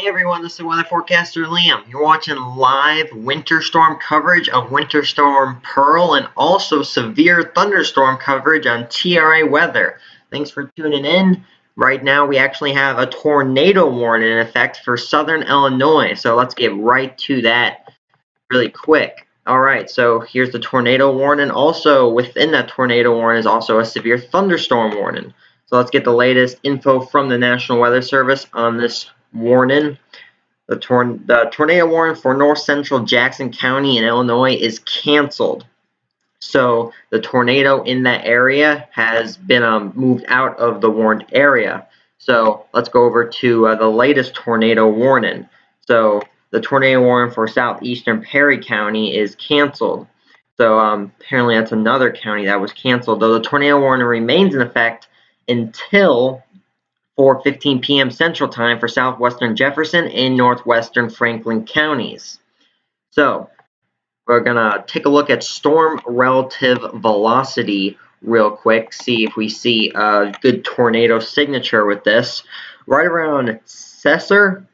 Hey everyone, this is weather forecaster Liam. You're watching live winter storm coverage of Winter Storm Pearl and also severe thunderstorm coverage on TRA weather. Thanks for tuning in. Right now we actually have a tornado warning in effect for southern Illinois, so let's get right to that really quick. Alright, so here's the tornado warning. Also within that tornado warning is also a severe thunderstorm warning. So let's get the latest info from the National Weather Service on this warning. The tornado warning for north central Jackson County in Illinois is canceled. So the tornado in that area has been moved out of the warned area. So let's go over to the latest tornado warning. So the tornado warning for southeastern Perry County is canceled. So apparently that's another county that was canceled, though the tornado warning remains in effect until 4:15 p.m. Central Time for southwestern Jefferson and northwestern Franklin counties. So we're going to take a look at storm relative velocity real quick, see if we see a good tornado signature with this. Right around Cesar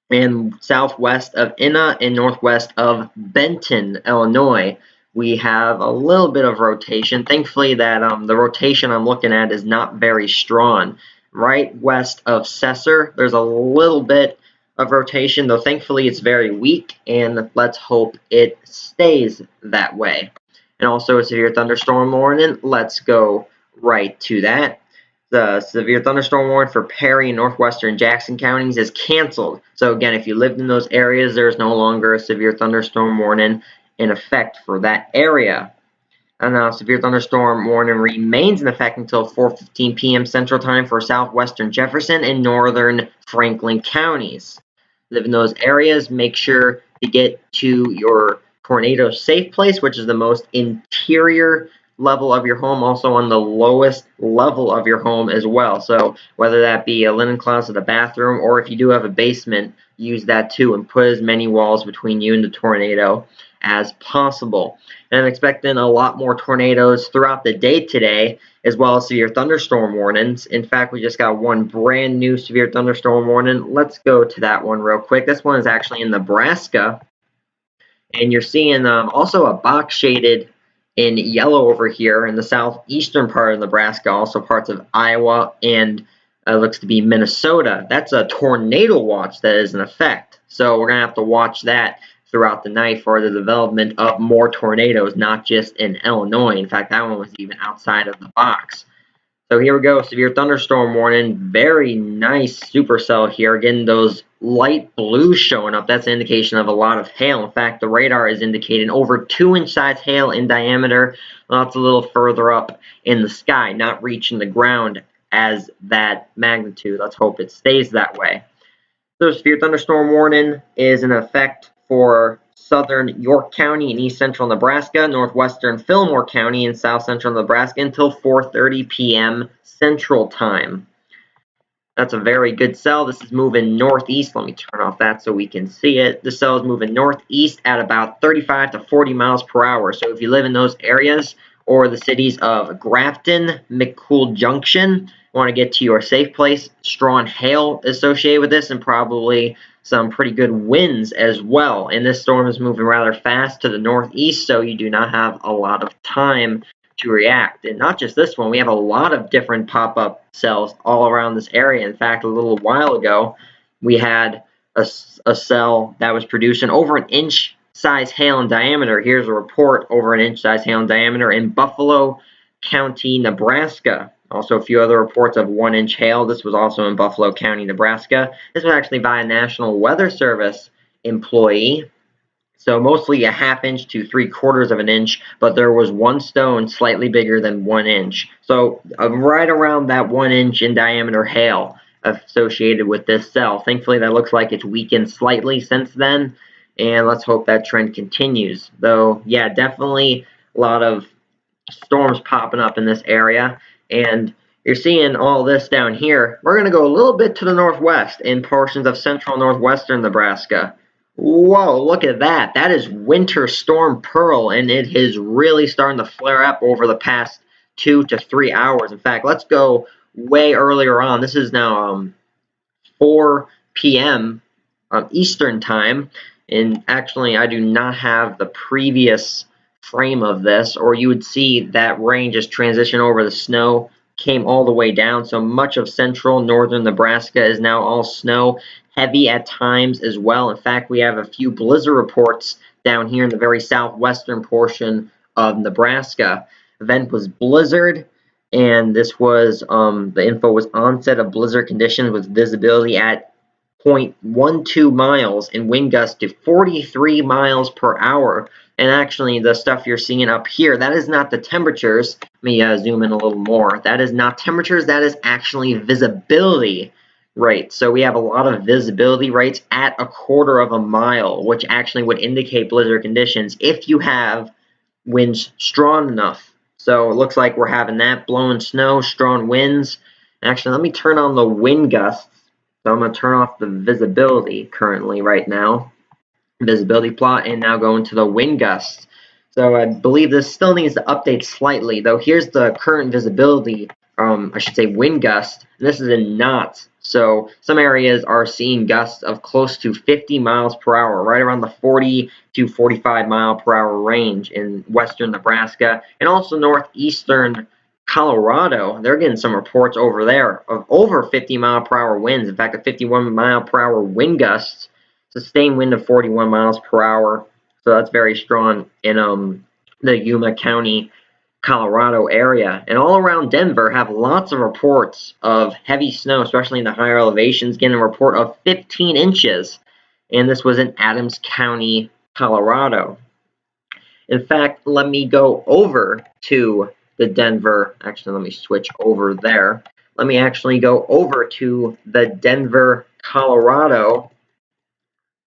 and southwest of Enna and northwest of Benton, Illinois, we have a little bit of rotation. Thankfully that the rotation I'm looking at is not very strong. Right west of Cesar, there's a little bit of rotation, though thankfully it's very weak, and let's hope it stays that way. And also a severe thunderstorm warning. Let's go right to that. The severe thunderstorm warning for Perry and northwestern Jackson counties is canceled. So again, if you lived in those areas, there's no longer a severe thunderstorm warning in effect for that area. And now severe thunderstorm warning remains in effect until 4:15 p.m. Central Time for southwestern Jefferson and northern Franklin counties. Live in those areas, make sure to get to your tornado safe place, which is the most interior level of your home, also on the lowest level of your home as well. So whether that be a linen closet, a bathroom, or if you do have a basement, use that too and put as many walls between you and the tornado as possible. And I'm expecting a lot more tornadoes throughout the day today, as well as severe thunderstorm warnings. In fact, we just got one brand new severe thunderstorm warning. Let's go to that one real quick. This one is actually in Nebraska, and you're seeing also a box shaded in yellow over here in the southeastern part of Nebraska, also parts of Iowa and looks to be Minnesota. That's a tornado watch that is in effect. So we're going to have to watch that throughout the night for the development of more tornadoes, not just in Illinois. In fact, that one was even outside of the box. So here we go, severe thunderstorm warning. Very nice supercell here, getting those light blues showing up. That's an indication of a lot of hail. In fact, the radar is indicating over 2-inch size hail in diameter. Well, that's a little further up in the sky, not reaching the ground as that magnitude. Let's hope it stays that way. So severe thunderstorm warning is in effect for southern York County and east central Nebraska, northwestern Fillmore County and south central Nebraska until 4:30 p.m. Central Time. That's a very good cell. This is moving northeast. Let me turn off that so we can see it. The cell is moving northeast at about 35 to 40 miles per hour. So if you live in those areas or the cities of Grafton, McCool Junction, want to get to your safe place. Strong hail associated with this and probably some pretty good winds as well. And this storm is moving rather fast to the northeast, so you do not have a lot of time to react. And not just this one, we have a lot of different pop-up cells all around this area. In fact, a little while ago, we had a cell that was producing over 1-inch size hail in diameter. Here's a report over 1-inch size hail in diameter in Buffalo County, Nebraska. Also a few other reports of 1-inch hail. This was also in Buffalo County, Nebraska. This was actually by a National Weather Service employee. So mostly a 1/2 inch to 3/4 of an inch, but there was one stone slightly bigger than 1 inch. So right around that 1 inch in diameter hail associated with this cell. Thankfully that looks like it's weakened slightly since then, and let's hope that trend continues. Though, yeah, definitely a lot of storms popping up in this area. And you're seeing all this down here. We're going to go a little bit to the northwest in portions of central northwestern Nebraska. Whoa, look at that. That is Winter Storm Pearl, and it is really starting to flare up over the past 2 to 3 hours. In fact, let's go way earlier on. This is now 4 p.m. Eastern time. And actually, I do not have the previous frame of this, or you would see that rain just transition over the snow, came all the way down. So much of central northern Nebraska is now all snow, heavy at times as well. In fact, we have a few blizzard reports down here in the very southwestern portion of Nebraska. Event was blizzard, and this was the info was onset of blizzard conditions with visibility at 0.12 miles and wind gusts to 43 miles per hour. And actually, the stuff you're seeing up here, that is not the temperatures. Let me zoom in a little more. That is not temperatures, that is actually visibility rates. So we have a lot of visibility rates at a quarter of a mile, which actually would indicate blizzard conditions if you have winds strong enough. So it looks like we're having that, blowing snow, strong winds. Actually, let me turn on the wind gusts. So I'm going to turn off the visibility currently right now, visibility plot, and now go into the wind gusts. So I believe this still needs to update slightly, though. Here's the current visibility, I should say wind gust, and this is in knots. So some areas are seeing gusts of close to 50 miles per hour, right around the 40 to 45 mile per hour range in western Nebraska, and also northeastern Colorado. They're getting some reports over there of over 50 mile per hour winds. In fact, a 51 mile per hour wind gusts, sustained wind of 41 miles per hour. So that's very strong in the Yuma County, Colorado area. And all around Denver have lots of reports of heavy snow, especially in the higher elevations, getting a report of 15 inches. And this was in Adams County, Colorado. In fact, let me go over to the Denver, actually let me switch over there. Let me actually go over to the Denver, Colorado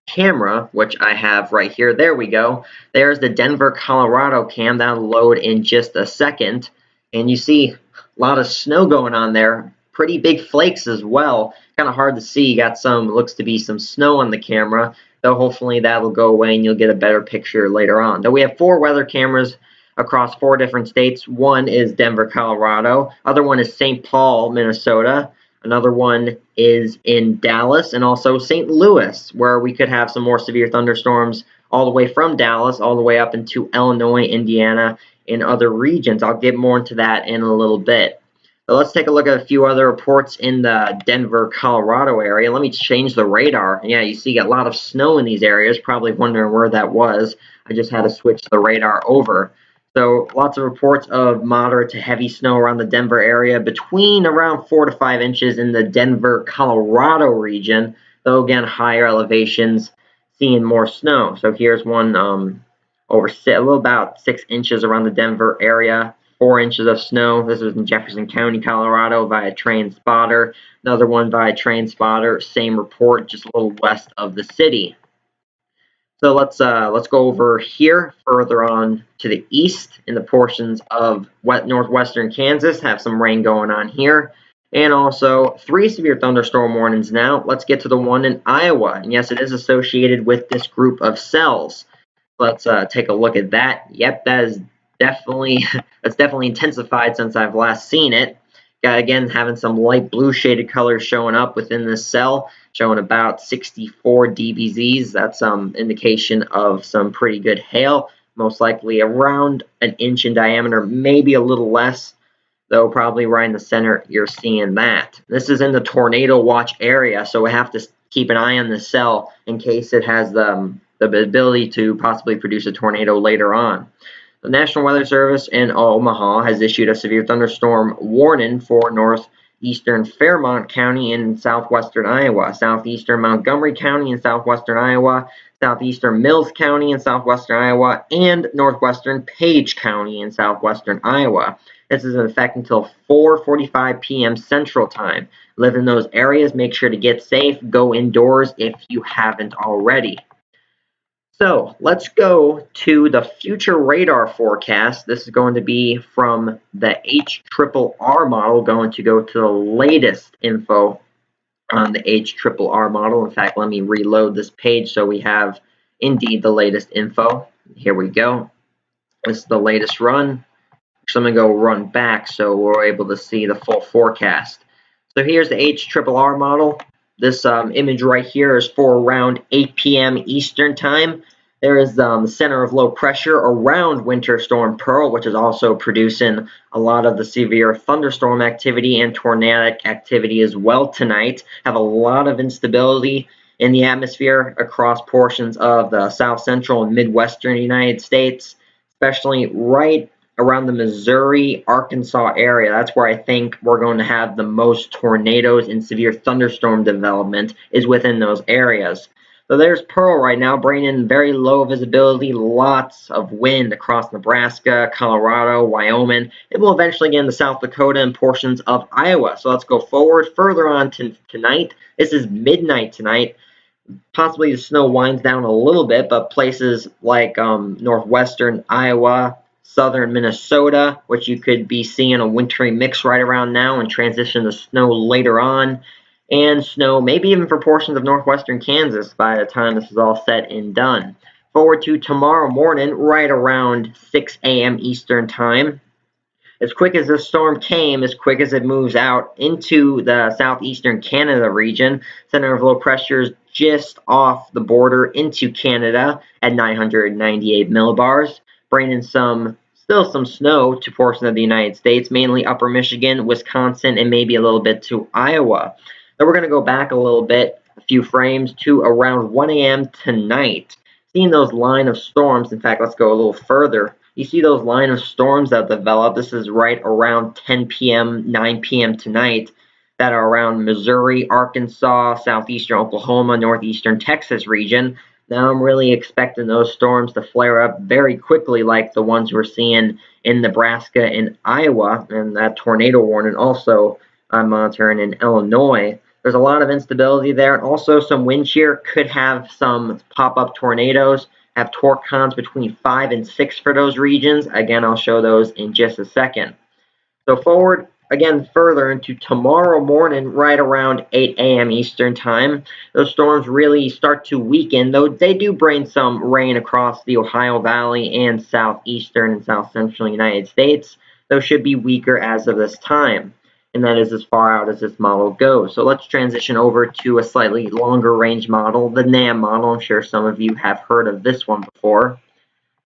camera, which I have right here. There we go. There's the Denver, Colorado cam. That'll load in just a second. And you see a lot of snow going on there. Pretty big flakes as well. Kind of hard to see. You got some, looks to be some snow on the camera. Though hopefully that'll go away and you'll get a better picture later on. Though we have 4 weather cameras across 4 different states. One is Denver, Colorado. Other one is St. Paul, Minnesota. Another one is in Dallas and also St. Louis, where we could have some more severe thunderstorms all the way from Dallas all the way up into Illinois, Indiana, and other regions. I'll get more into that in a little bit. But let's take a look at a few other reports in the Denver, Colorado area. Let me change the radar. Yeah, you see a lot of snow in these areas. Probably wondering where that was. I just had to switch the radar over. So lots of reports of moderate to heavy snow around the Denver area, between around 4 to 5 inches in the Denver, Colorado region, though again, higher elevations seeing more snow. So here's one over a little about 6 inches around the Denver area, 4 inches of snow. This was in Jefferson County, Colorado via Train Spotter. Another one via Train Spotter, same report, just a little west of the city. So let's go over here further on to the east in the portions of northwestern Kansas. Have some rain going on here. And also 3 severe thunderstorm warnings now. Let's get to the one in Iowa. And yes, it is associated with this group of cells. Let's take a look at that. Yep, that's definitely intensified since I've last seen it. Again, having some light blue shaded colors showing up within this cell, showing about 64 dBZs. That's indication of some pretty good hail, most likely around an inch in diameter, maybe a little less, though probably right in the center you're seeing that. This is in the tornado watch area, so we have to keep an eye on the cell in case it has the ability to possibly produce a tornado later on. The National Weather Service in Omaha has issued a severe thunderstorm warning for northeastern Fairmont County in southwestern Iowa, southeastern Montgomery County in southwestern Iowa, southeastern Mills County in southwestern Iowa, and northwestern Page County in southwestern Iowa. This is in effect until 4:45 p.m. Central Time. Live in those areas. Make sure to get safe. Go indoors if you haven't already. So let's go to the future radar forecast. This is going to be from the HRRR model, going to go to the latest info on the HRRR model. In fact, let me reload this page so we have indeed the latest info. Here we go. This is the latest run. So I'm going to go run back so we're able to see the full forecast. So here's the HRRR model. This image right here is for around 8 p.m. Eastern Time. There is the center of low pressure around Winter Storm Pearl, which is also producing a lot of the severe thunderstorm activity and tornadic activity as well tonight. Have a lot of instability in the atmosphere across portions of the south central and midwestern United States, especially right around the Missouri, Arkansas area. That's where I think we're going to have the most tornadoes and severe thunderstorm development, is within those areas. So there's Pearl right now, bringing very low visibility, lots of wind across Nebraska, Colorado, Wyoming. It will eventually get into South Dakota and portions of Iowa. So let's go forward further on to tonight. This is midnight tonight. Possibly the snow winds down a little bit, but places like northwestern Iowa, southern Minnesota, which you could be seeing a wintry mix right around now and transition to snow later on, and snow maybe even for portions of northwestern Kansas by the time this is all said and done. Forward to tomorrow morning, right around 6 a.m. Eastern Time. As quick as this storm came, as quick as it moves out into the southeastern Canada region, center of low pressure is just off the border into Canada at 998 millibars, bringing still some snow to portions of the United States, mainly upper Michigan, Wisconsin, and maybe a little bit to Iowa. Then we're going to go back a little bit, a few frames, to around 1 a.m. tonight. Seeing those line of storms, in fact, let's go a little further. You see those line of storms that develop. This is right around 10 p.m., 9 p.m. tonight, that are around Missouri, Arkansas, southeastern Oklahoma, northeastern Texas region. Now I'm really expecting those storms to flare up very quickly, like the ones we're seeing in Nebraska and Iowa, and that tornado warning also I'm monitoring in Illinois. There's a lot of instability there, and also some wind shear could have some pop-up tornadoes. Have Tor-Cons between 5 and 6 for those regions. Again, I'll show those in just a second. So forward again further into tomorrow morning, right around 8 a.m. Eastern Time. Those storms really start to weaken, though they do bring some rain across the Ohio Valley and southeastern and south central United States. Those should be weaker as of this time. And that is as far out as this model goes. So let's transition over to a slightly longer range model, the NAM model. I'm sure some of you have heard of this one before.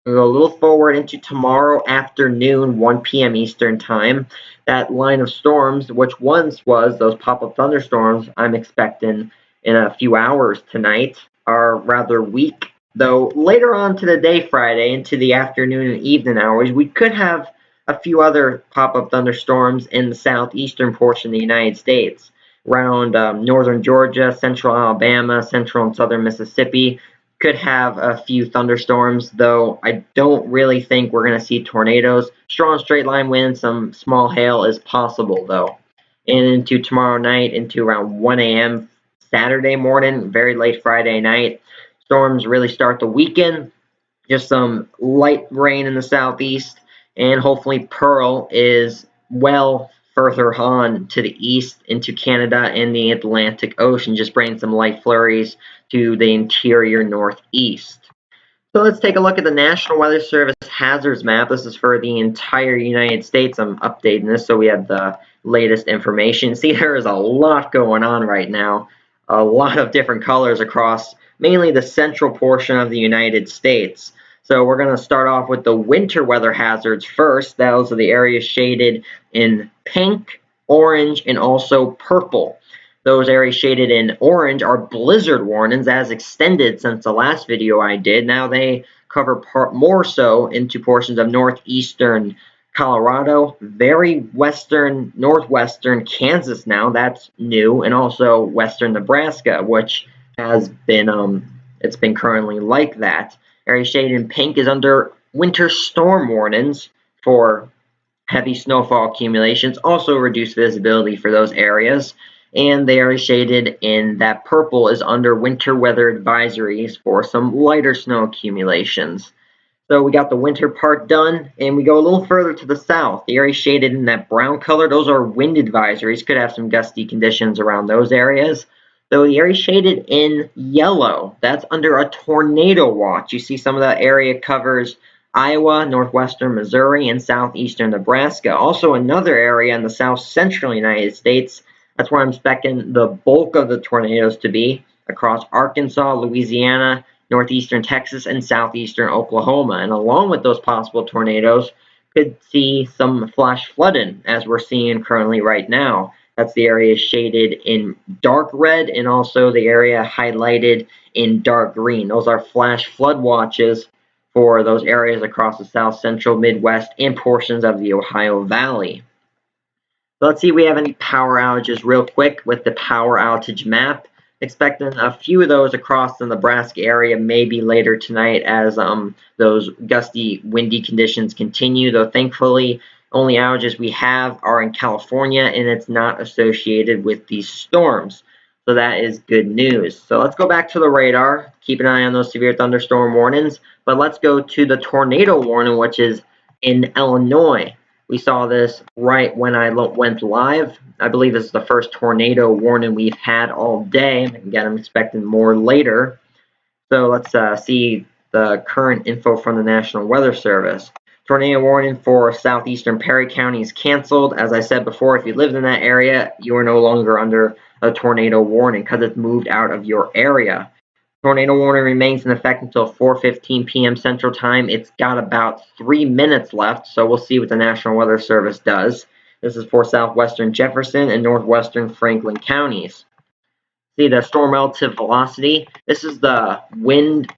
We'll go a little forward into tomorrow afternoon, 1 p.m. Eastern Time. That line of storms, which once was those pop-up thunderstorms I'm expecting in a few hours tonight, are rather weak. Though later on to the day Friday, into the afternoon and evening hours, we could have a few other pop-up thunderstorms in the southeastern portion of the United States, around northern Georgia, central Alabama, central and southern Mississippi. Could have a few thunderstorms, though I don't really think we're going to see tornadoes. Strong straight line winds, some small hail is possible, though. And into tomorrow night, into around 1 a.m. Saturday morning, very late Friday night, storms really start to weaken. Just some light rain in the southeast, and hopefully Pearl is well further on to the east into Canada and the Atlantic Ocean, just bringing some light flurries to the interior northeast. So let's take a look at the National Weather Service hazards map. This is for the entire United States. I'm updating this so we have the latest information. See, there is a lot going on right now. A lot of different colors across mainly the central portion of the United States. So we're going to start off with the winter weather hazards first. Those are the areas shaded in pink, orange, and also purple. Those areas shaded in orange are blizzard warnings, as extended since the last video I did. Now they cover more so into portions of northeastern Colorado, very western, northwestern Kansas now, that's new, and also western Nebraska, which has been, it's been currently like that. Area shaded in pink is under winter storm warnings for heavy snowfall accumulations, also reduced visibility for those areas. And the area shaded in that purple is under winter weather advisories for some lighter snow accumulations. So we got the winter part done, and we go a little further to the south. The area shaded in that brown color, those are wind advisories. Could have some gusty conditions around those areas. Though the area shaded in yellow, that's under a tornado watch. You see some of that area covers Iowa, northwestern Missouri, and southeastern Nebraska. Also another area in the south central United States That's where I'm expecting the bulk of the tornadoes to be across Arkansas, Louisiana, northeastern Texas, and southeastern Oklahoma. And along with those possible tornadoes, could see some flash flooding as we're seeing currently right now. That's the area shaded in dark red and also the area highlighted in dark green. Those are flash flood watches for those areas across the south central, Midwest, and portions of the Ohio Valley. So let's see if we have any power outages real quick with the power outage map. Expecting a few of those across the Nebraska area maybe later tonight as those gusty, windy conditions continue. Though thankfully, only outages we have are in California and it's not associated with these storms. So that is good news. So let's go back to the radar. Keep an eye on those severe thunderstorm warnings. But let's go to the tornado warning, which is in Illinois. We saw this right when I went live. I believe this is the first tornado warning we've had all day. Again, I'm expecting more later. So let's see the current info from the National Weather Service. Tornado warning for southeastern Perry County is canceled. As I said before, if you lived in that area, you are no longer under a tornado warning because it's moved out of your area. Tornado warning remains in effect until 4:15 p.m. Central Time. It's got about 3 minutes left, so we'll see what the National Weather Service does. This is for southwestern Jefferson and northwestern Franklin counties. See the storm relative velocity. This is the wind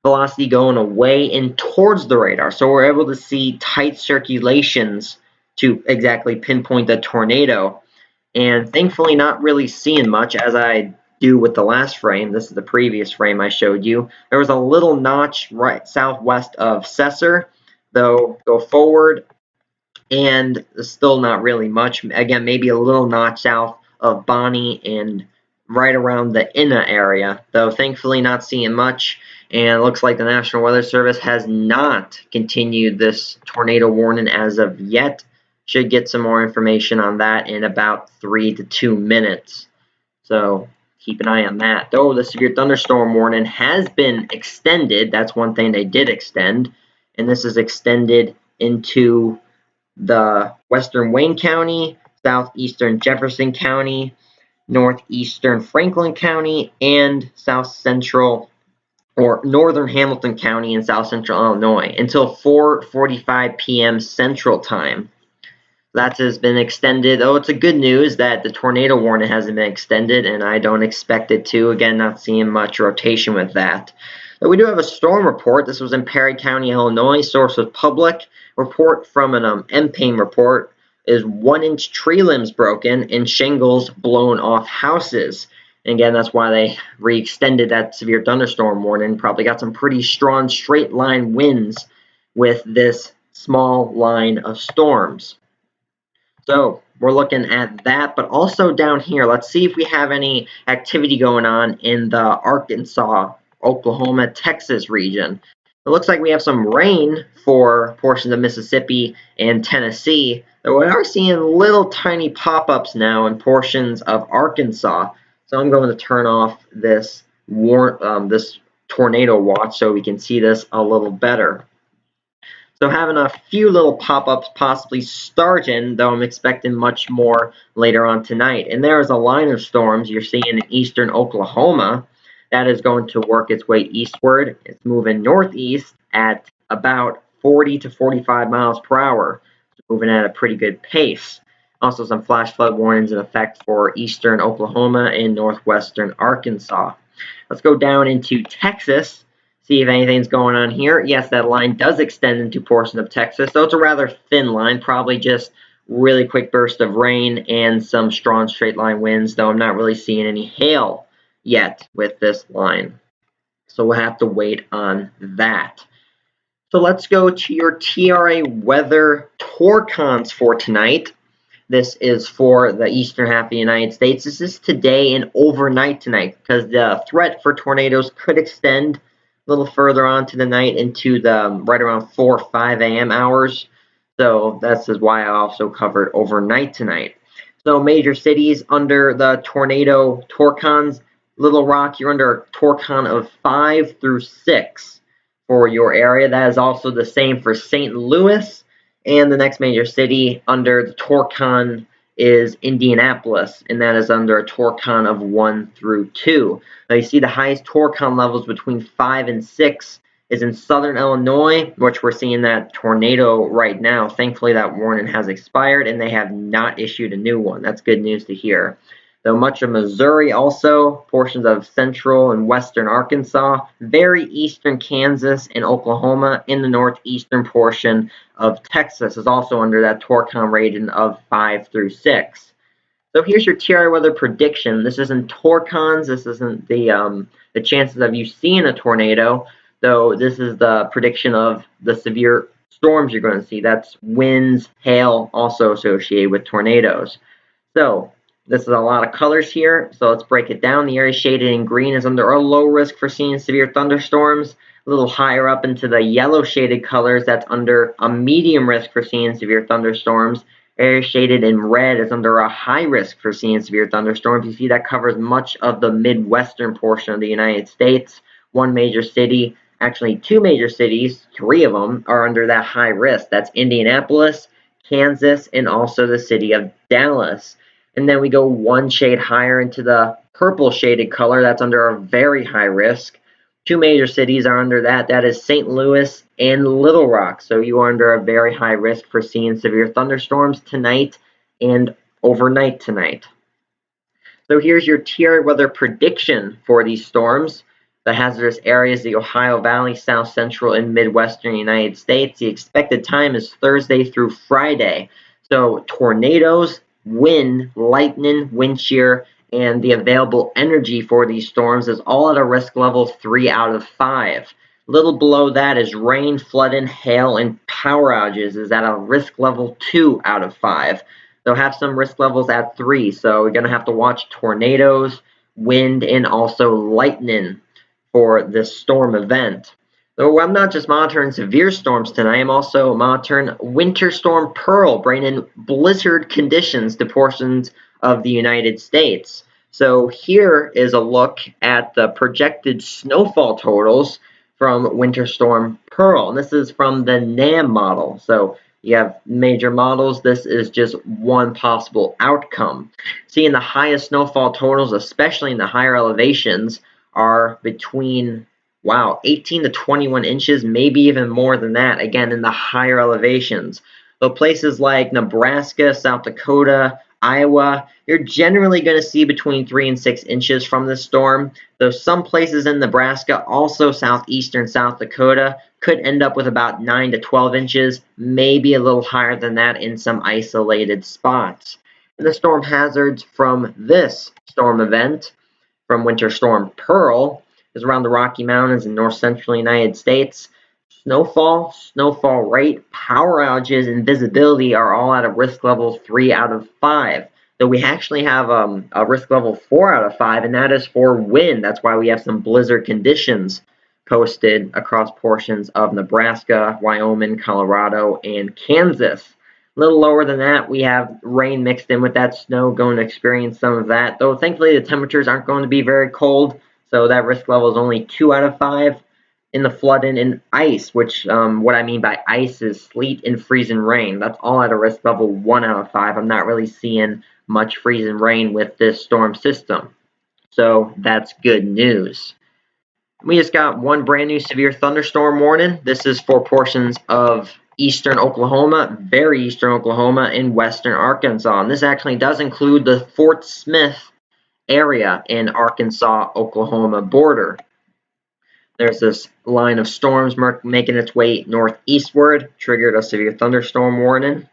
velocity going away and towards the radar. So we're able to see tight circulations to exactly pinpoint the tornado. And thankfully not really seeing much as I do with the last frame. This is the previous frame I showed you. There was a little notch right southwest of Cesar, though go forward and still not really much. Again, maybe a little notch south of Bonnie and right around the Inna area, though thankfully not seeing much. And it looks like the National Weather Service has not continued this tornado warning as of yet. Should get some more information on that in about 3 to 2 minutes. So keep an eye on that. Though the severe thunderstorm warning has been extended, that's one thing they did extend, and this is extended into the western Wayne County, southeastern Jefferson County, northeastern Franklin County, and south central or northern Hamilton County in south central Illinois until 4:45 p.m. Central Time. That has been extended. Oh, it's a good news that the tornado warning hasn't been extended, and I don't expect it to. Again, not seeing much rotation with that. But we do have a storm report. This was in Perry County, Illinois. Source was public. Report from an MPAIN report is 1-inch tree limbs broken and shingles blown off houses. And again, that's why they re-extended that severe thunderstorm warning. Probably got some pretty strong straight line winds with this small line of storms. So we're looking at that, but also down here, let's see if we have any activity going on in the Arkansas, Oklahoma, Texas region. It looks like we have some rain for portions of Mississippi and Tennessee, but we are seeing little tiny pop-ups now in portions of Arkansas. So I'm going to turn off this tornado watch so we can see this a little better. So having a few little pop-ups possibly starting, though I'm expecting much more later on tonight. And there is a line of storms you're seeing in eastern Oklahoma that is going to work its way eastward. It's moving northeast at about 40 to 45 miles per hour, moving at a pretty good pace. Also some flash flood warnings in effect for eastern Oklahoma and northwestern Arkansas. Let's go down into Texas. See if anything's going on here. Yes, that line does extend into portions of Texas, so it's a rather thin line, probably just really quick burst of rain and some strong straight line winds, though I'm not really seeing any hail yet with this line. So we'll have to wait on that. So let's go to your TRA weather Tor-Cons for tonight. This is for the eastern half of the United States. This is today and overnight tonight because the threat for tornadoes could extend a little further on to the night into the right around 4 or 5 a.m. hours. So this is why I also covered overnight tonight. So major cities under the tornado Tor-Cons. Little Rock, you're under a Tor-Con of 5 through 6 for your area. That is also the same for St. Louis. And the next major city under the Tor-Con is Indianapolis, and that is under a Tor-Con of 1 through 2. Now you see the highest Tor-Con levels between 5 and 6 is in southern Illinois, which we're seeing that tornado right now. Thankfully, that warning has expired, and they have not issued a new one. That's good news to hear. Though much of Missouri also, portions of central and western Arkansas, very eastern Kansas and Oklahoma, in the northeastern portion of Texas is also under that Tor-Con rating of 5 through 6. So here's your TRI weather prediction. This isn't Tor-Cons. This isn't the chances of you seeing a tornado, though this is the prediction of the severe storms you're going to see. That's winds, hail, also associated with tornadoes. So this is a lot of colors here, so let's break it down. The area shaded in green is under a low risk for seeing severe thunderstorms. A little higher up into the yellow shaded colors, that's under a medium risk for seeing severe thunderstorms. Area shaded in red is under a high risk for seeing severe thunderstorms. You see that covers much of the midwestern portion of the United States. One major city, actually two major cities, 3 of them, are under that high risk. That's Indianapolis, Kansas, and also the city of Dallas. And then we go one shade higher into the purple shaded color. That's under a very high risk. 2 major cities are under that. That is St. Louis and Little Rock. So you are under a very high risk for seeing severe thunderstorms tonight and overnight tonight. So here's your TRI weather prediction for these storms. The hazardous areas, the Ohio Valley, South Central, and Midwestern United States. The expected time is Thursday through Friday. So tornadoes, wind, lightning, wind shear, and the available energy for these storms is all at a risk level 3 out of 5. A little below that is rain, flooding, hail, and power outages is at a risk level 2 out of 5. They'll have some risk levels at 3, so we're going to have to watch tornadoes, wind, and also lightning for this storm event. So I'm not just monitoring severe storms tonight, I'm also monitoring Winter Storm Pearl, bringing blizzard conditions to portions of the United States. So here is a look at the projected snowfall totals from Winter Storm Pearl. And this is from the NAM model. So you have major models. This is just one possible outcome. Seeing the highest snowfall totals, especially in the higher elevations, are between 18 to 21 inches, maybe even more than that, again, in the higher elevations. So places like Nebraska, South Dakota, Iowa, you're generally going to see between 3 and 6 inches from this storm, though some places in Nebraska, also southeastern South Dakota, could end up with about 9 to 12 inches, maybe a little higher than that in some isolated spots. And the storm hazards from this storm event, from Winter Storm Pearl, is around the Rocky Mountains in north central United States. Snowfall, snowfall rate, power outages, and visibility are all at a risk level 3 out of 5. Though we actually have a risk level 4 out of 5, and that is for wind. That's why we have some blizzard conditions posted across portions of Nebraska, Wyoming, Colorado, and Kansas. A little lower than that, we have rain mixed in with that snow, going to experience some of that. Though thankfully the temperatures aren't going to be very cold, so that risk level is only 2 out of 5. In the flooding and ice, which what I mean by ice is sleet and freezing rain. That's all at a risk level 1 out of 5. I'm not really seeing much freezing rain with this storm system. So that's good news. We just got one brand new severe thunderstorm warning. This is for portions of eastern Oklahoma, very eastern Oklahoma, and western Arkansas. And this actually does include the Fort Smith area in Arkansas-Oklahoma border. There's this line of storms making its way northeastward, triggered a severe thunderstorm warning.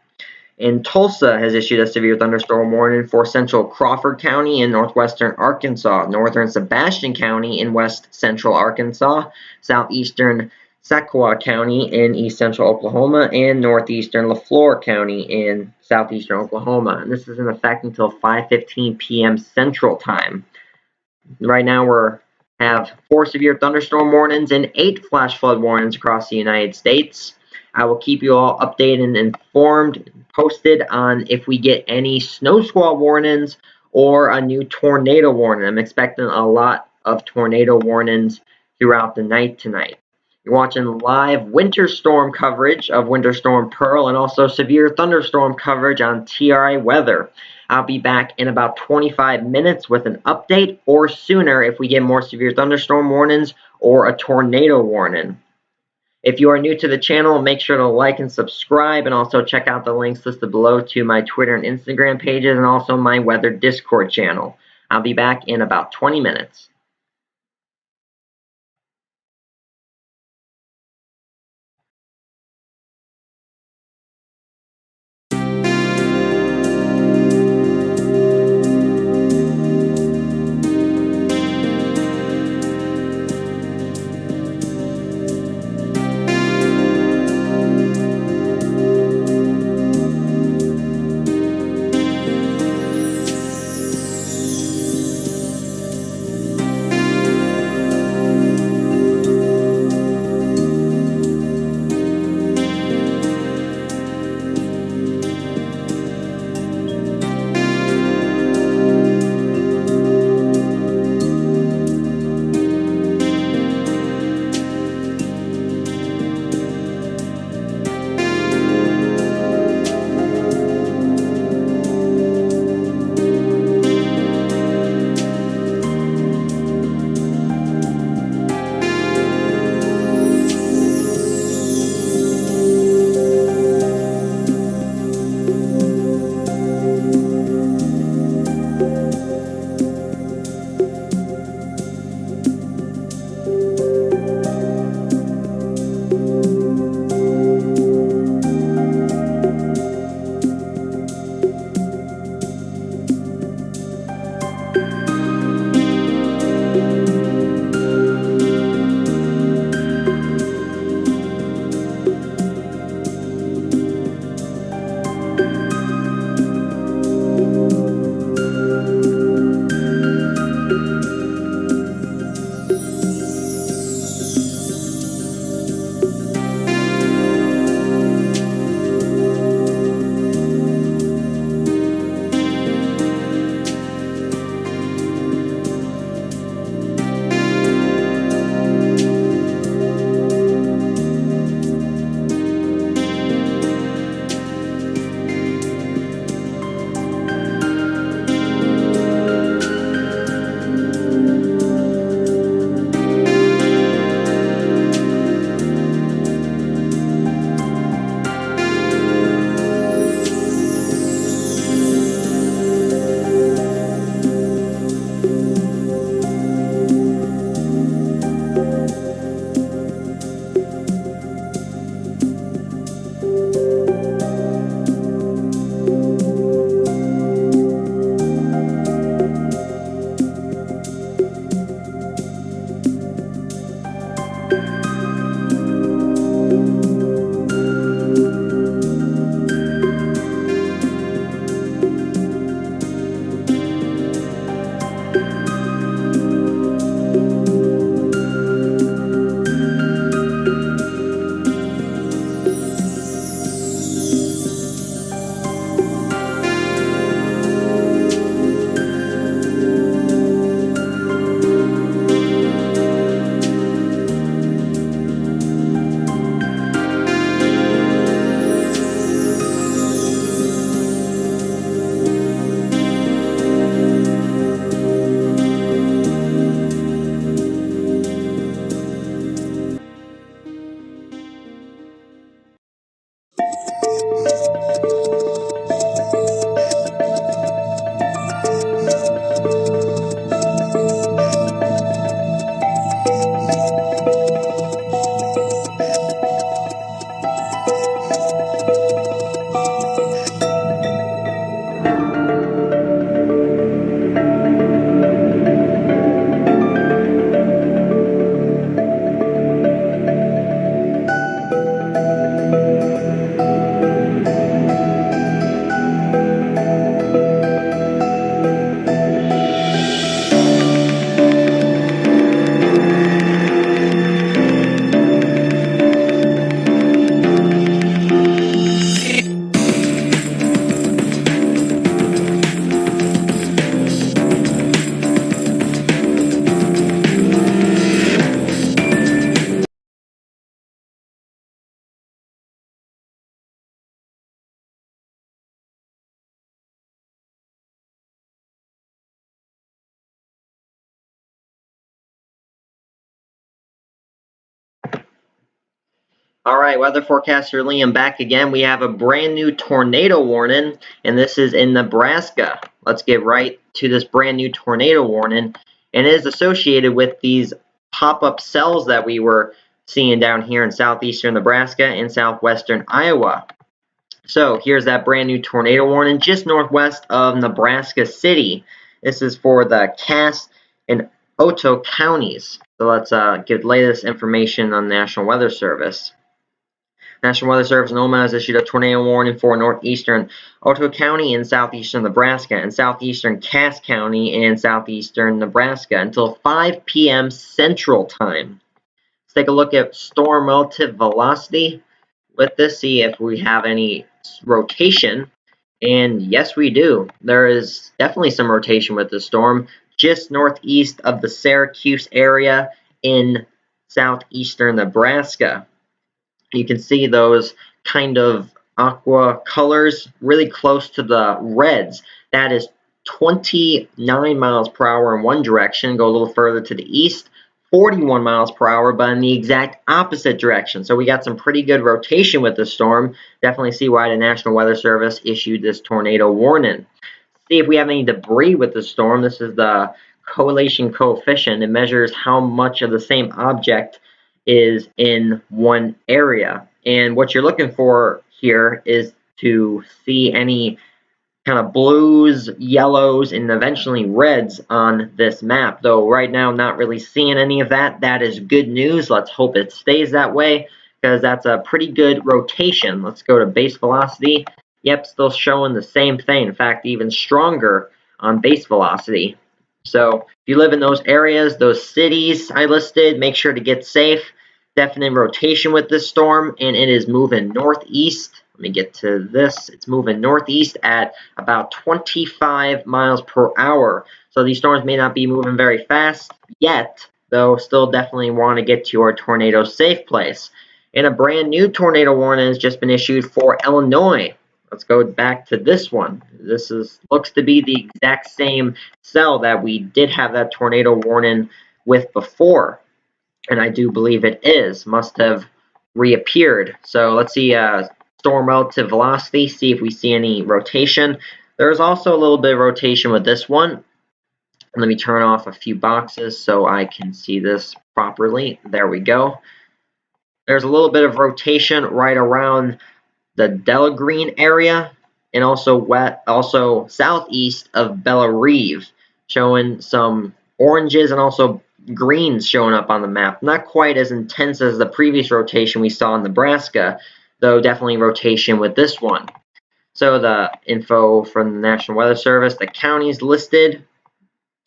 And Tulsa has issued a severe thunderstorm warning for central Crawford County in northwestern Arkansas, northern Sebastian County in west central Arkansas, southeastern Sequoia County in east central Oklahoma, and northeastern LaFleur County in southeastern Oklahoma. And this is in effect until 5:15 p.m. Central Time. Right now we have 4 severe thunderstorm warnings and 8 flash flood warnings across the United States. I will keep you all updated and informed, posted on if we get any snow squall warnings or a new tornado warning. I'm expecting a lot of tornado warnings throughout the night tonight. You're watching live winter storm coverage of Winter Storm Pearl and also severe thunderstorm coverage on TRA weather. I'll be back in about 25 minutes with an update or sooner if we get more severe thunderstorm warnings or a tornado warning. If you are new to the channel, make sure to like and subscribe, and also check out the links listed below to my Twitter and Instagram pages and also my weather Discord channel. I'll be back in about 20 minutes. Alright, weather forecaster Liam back again. We have a brand new tornado warning, and this is in Nebraska. Let's get right to this brand new tornado warning, and it is associated with these pop-up cells that we were seeing down here in southeastern Nebraska and southwestern Iowa. So here's that brand new tornado warning just northwest of Nebraska City. This is for the Cass and Otoe counties. So let's get latest information on the National Weather Service. National Weather Service NOMA has issued a tornado warning for northeastern Otoe County in southeastern Nebraska and southeastern Cass County in southeastern Nebraska until 5 p.m. Central Time. Let's take a look at storm relative velocity with this, see if we have any rotation. And yes, we do. There is definitely some rotation with the storm just northeast of the Syracuse area in southeastern Nebraska. You can see those kind of aqua colors really close to the reds. That is 29 miles per hour in one direction. Go a little further to the east, 41 miles per hour, but in the exact opposite direction. So we got some pretty good rotation with the storm. Definitely see why the National Weather Service issued this tornado warning. See if we have any debris with the storm. This is the correlation coefficient. It measures how much of the same object is in one area. And what you're looking for here is to see any kind of blues, yellows, and eventually reds on this map. Though right now, not really seeing any of that. That is good news. Let's hope it stays that way because that's a pretty good rotation. Let's go to base velocity. Yep, still showing the same thing. In fact, even stronger on base velocity. So if you live in those areas, those cities I listed, make sure to get safe. Definite rotation with this storm, and it is moving northeast. Let me get to this. It's moving northeast at about 25 miles per hour. So these storms may not be moving very fast yet, though still definitely want to get to your tornado safe place. And a brand new tornado warning has just been issued for Illinois. Let's go back to this one. This looks to be the exact same cell that we did have that tornado warning with before. And I do believe it is. Must have reappeared. So let's see storm relative velocity, see if we see any rotation. There's also a little bit of rotation with this one. Let me turn off a few boxes so I can see this properly. There we go. There's a little bit of rotation right around the Delagreen area and also southeast of Bella Reeve, showing some oranges and also greens showing up on the map. Not quite as intense as the previous rotation we saw in Nebraska, though definitely rotation with this one. So the info from the National Weather Service, the counties listed.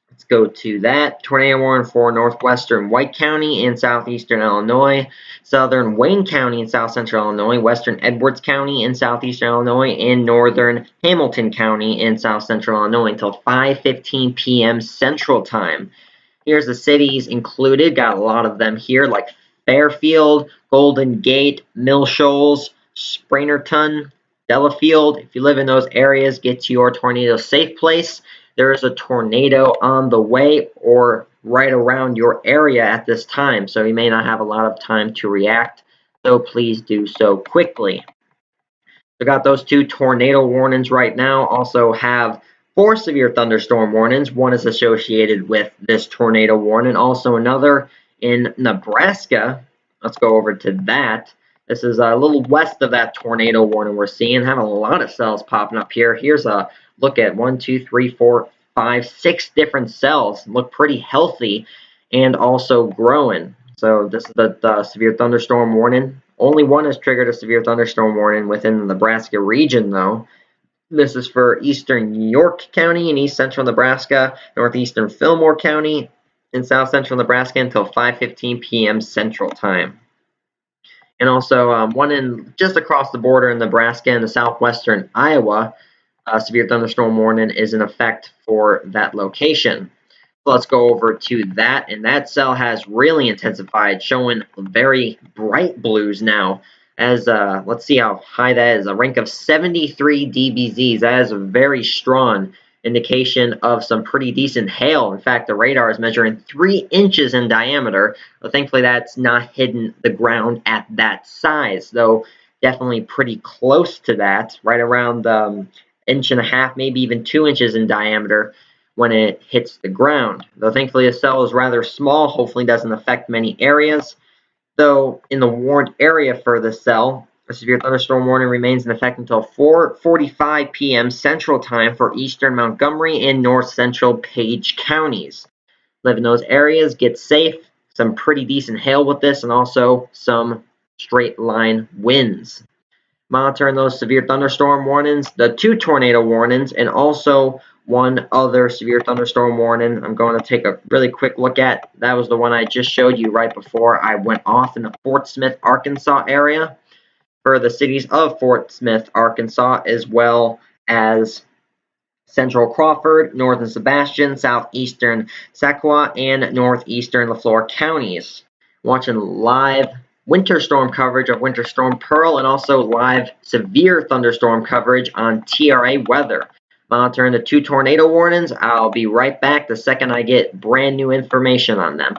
Let's go to that. Tornado warning for northwestern White County in southeastern Illinois, southern Wayne County in south central Illinois, western Edwards County in southeastern Illinois, and northern Hamilton County in south central Illinois until 5:15 p.m. Central Time. Here's the cities included. Got a lot of them here, like Fairfield, Golden Gate, Mill Shoals, Springerton, Delafield. If you live in those areas, get to your tornado safe place. There is a tornado on the way or right around your area at this time, so you may not have a lot of time to react, so please do so quickly. So got those two tornado warnings right now. Also have 4 severe thunderstorm warnings. One is associated with this tornado warning. Also another in Nebraska. Let's go over to that. This is a little west of that tornado warning we're seeing. Having a lot of cells popping up here. Here's a look at 1, 2, 3, 4, 5, 6 different cells. Look pretty healthy and also growing. So this is the severe thunderstorm warning. Only one has triggered a severe thunderstorm warning within the Nebraska region, though. This is for eastern York County in east central Nebraska, northeastern Fillmore County in south central Nebraska until 5:15 p.m. Central Time. And also one in just across the border in Nebraska and the southwestern Iowa. Severe thunderstorm warning is in effect for that location. So let's go over to that, and that cell has really intensified, showing very bright blues now. As let's see how high that is. A rank of 73 dBZs. That is very strong. indication of some pretty decent hail. In fact, the radar is measuring 3 inches in diameter. But thankfully, that's not hitting the ground at that size, though definitely pretty close to that, right around 1.5 inches, maybe even 2 inches in diameter when it hits the ground. Though thankfully the cell is rather small, hopefully doesn't affect many areas. Though in the warned area for the cell, a severe thunderstorm warning remains in effect until 4:45 p.m. Central Time for eastern Montgomery and north central Page counties. Live in those areas, get safe. Some pretty decent hail with this, and also some straight line winds. Monitoring those severe thunderstorm warnings, the 2 tornado warnings, and also one other severe thunderstorm warning I'm going to take a really quick look at. That was the one I just showed you right before I went off in the Fort Smith, Arkansas area for the cities of Fort Smith, Arkansas, as well as central Crawford, northern Sebastian, southeastern Sequoia, and northeastern Leflore counties. Watching live winter storm coverage of Winter Storm Pearl and also live severe thunderstorm coverage on TRA weather. Monitoring the 2 tornado warnings. I'll be right back the second I get brand new information on them.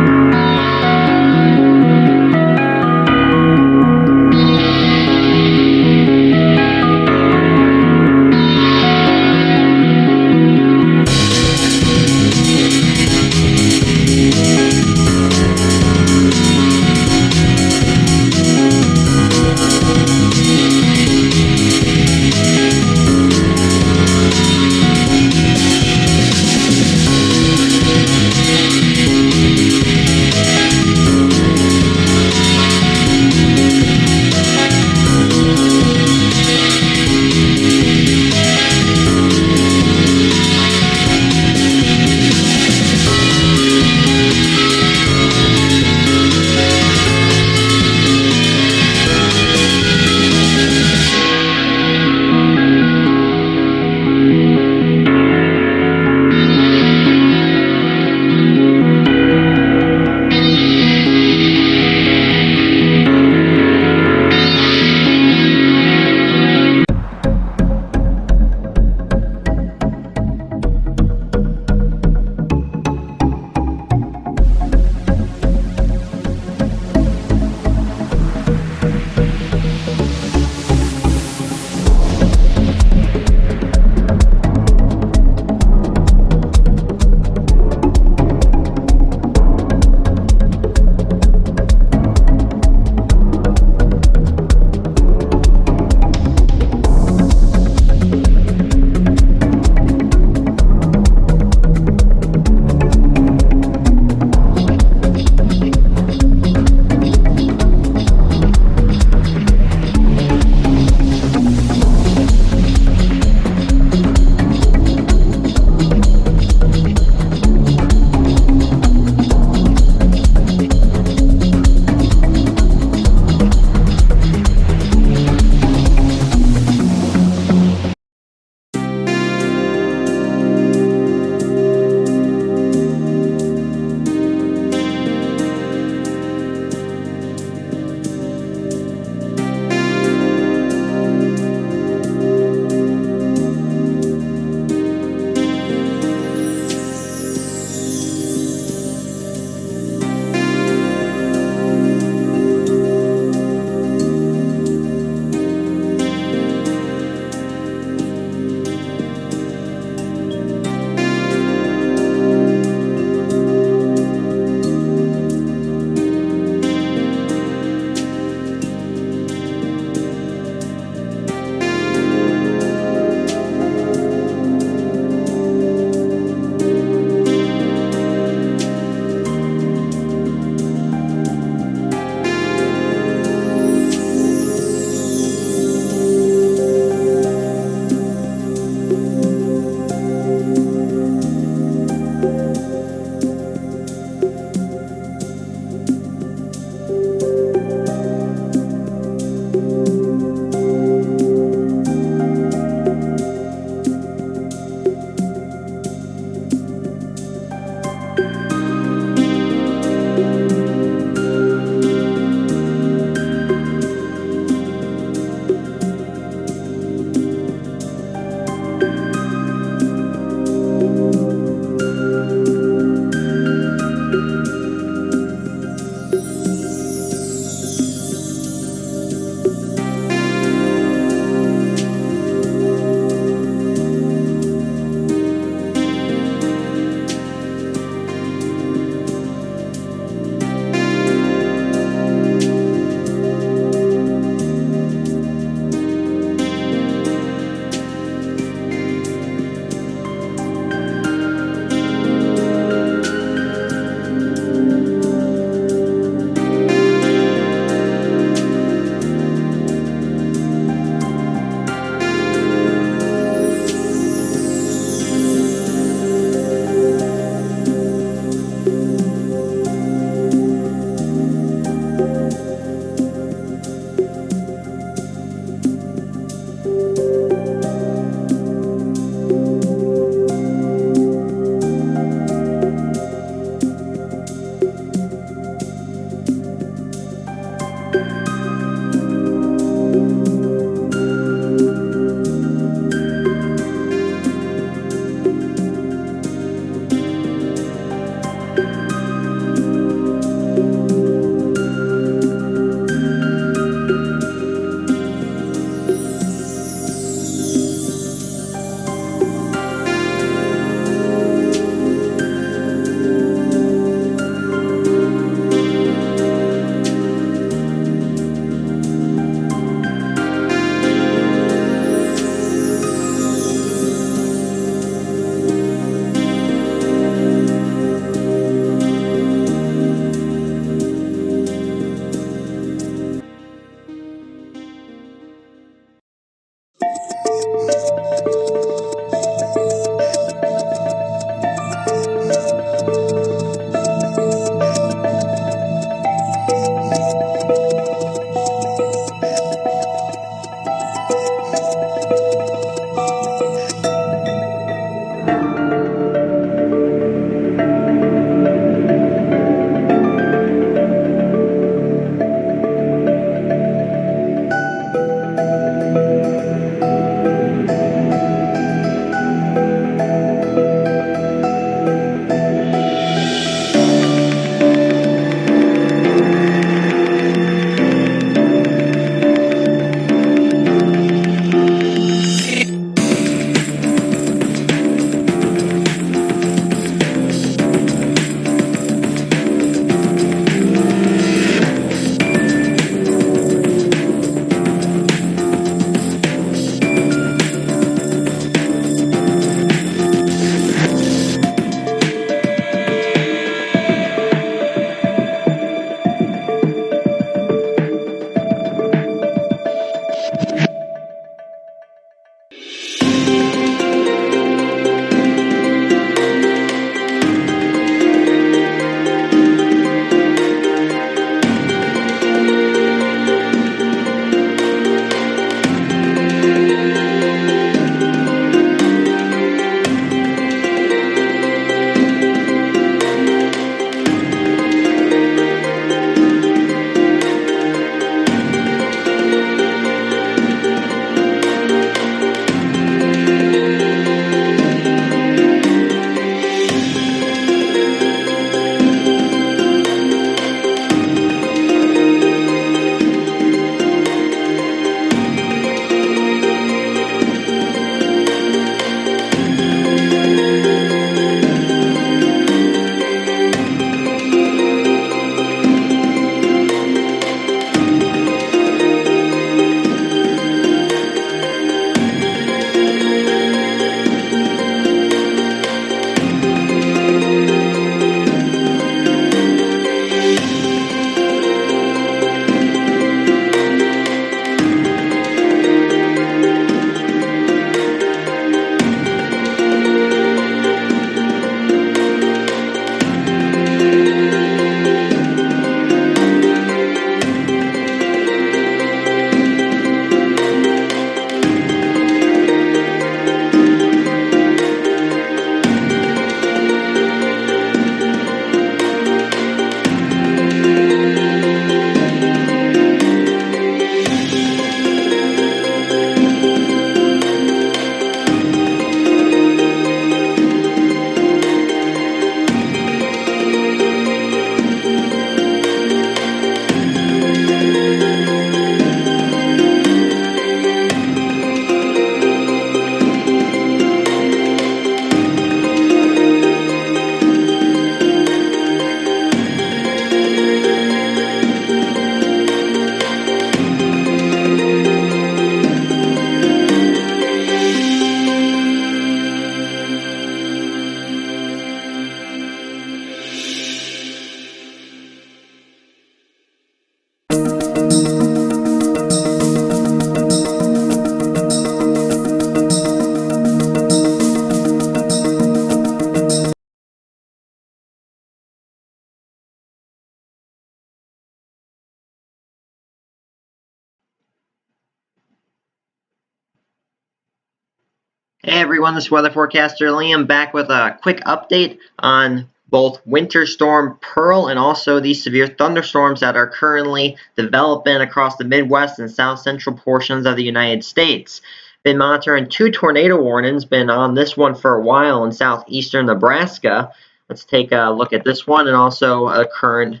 Hey everyone, this is weather forecaster Liam back with a quick update on both Winter Storm Pearl and also these severe thunderstorms that are currently developing across the Midwest and south central portions of the United States. Been monitoring 2 tornado warnings, been on this one for a while in southeastern Nebraska. Let's take a look at this one and also a current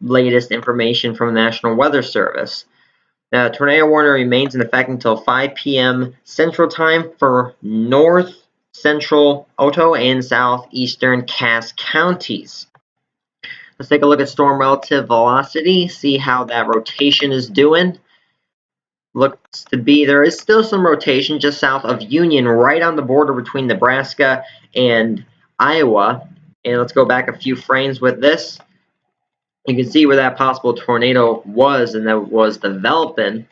latest information from the National Weather Service. The tornado warning remains in effect until 5 p.m. Central Time for north central Otto and southeastern Cass counties. Let's take a look at storm relative velocity, see how that rotation is doing. Looks to be there is still some rotation just south of Union, right on the border between Nebraska and Iowa. And let's go back a few frames with this. You can see where that possible tornado was and that was developing.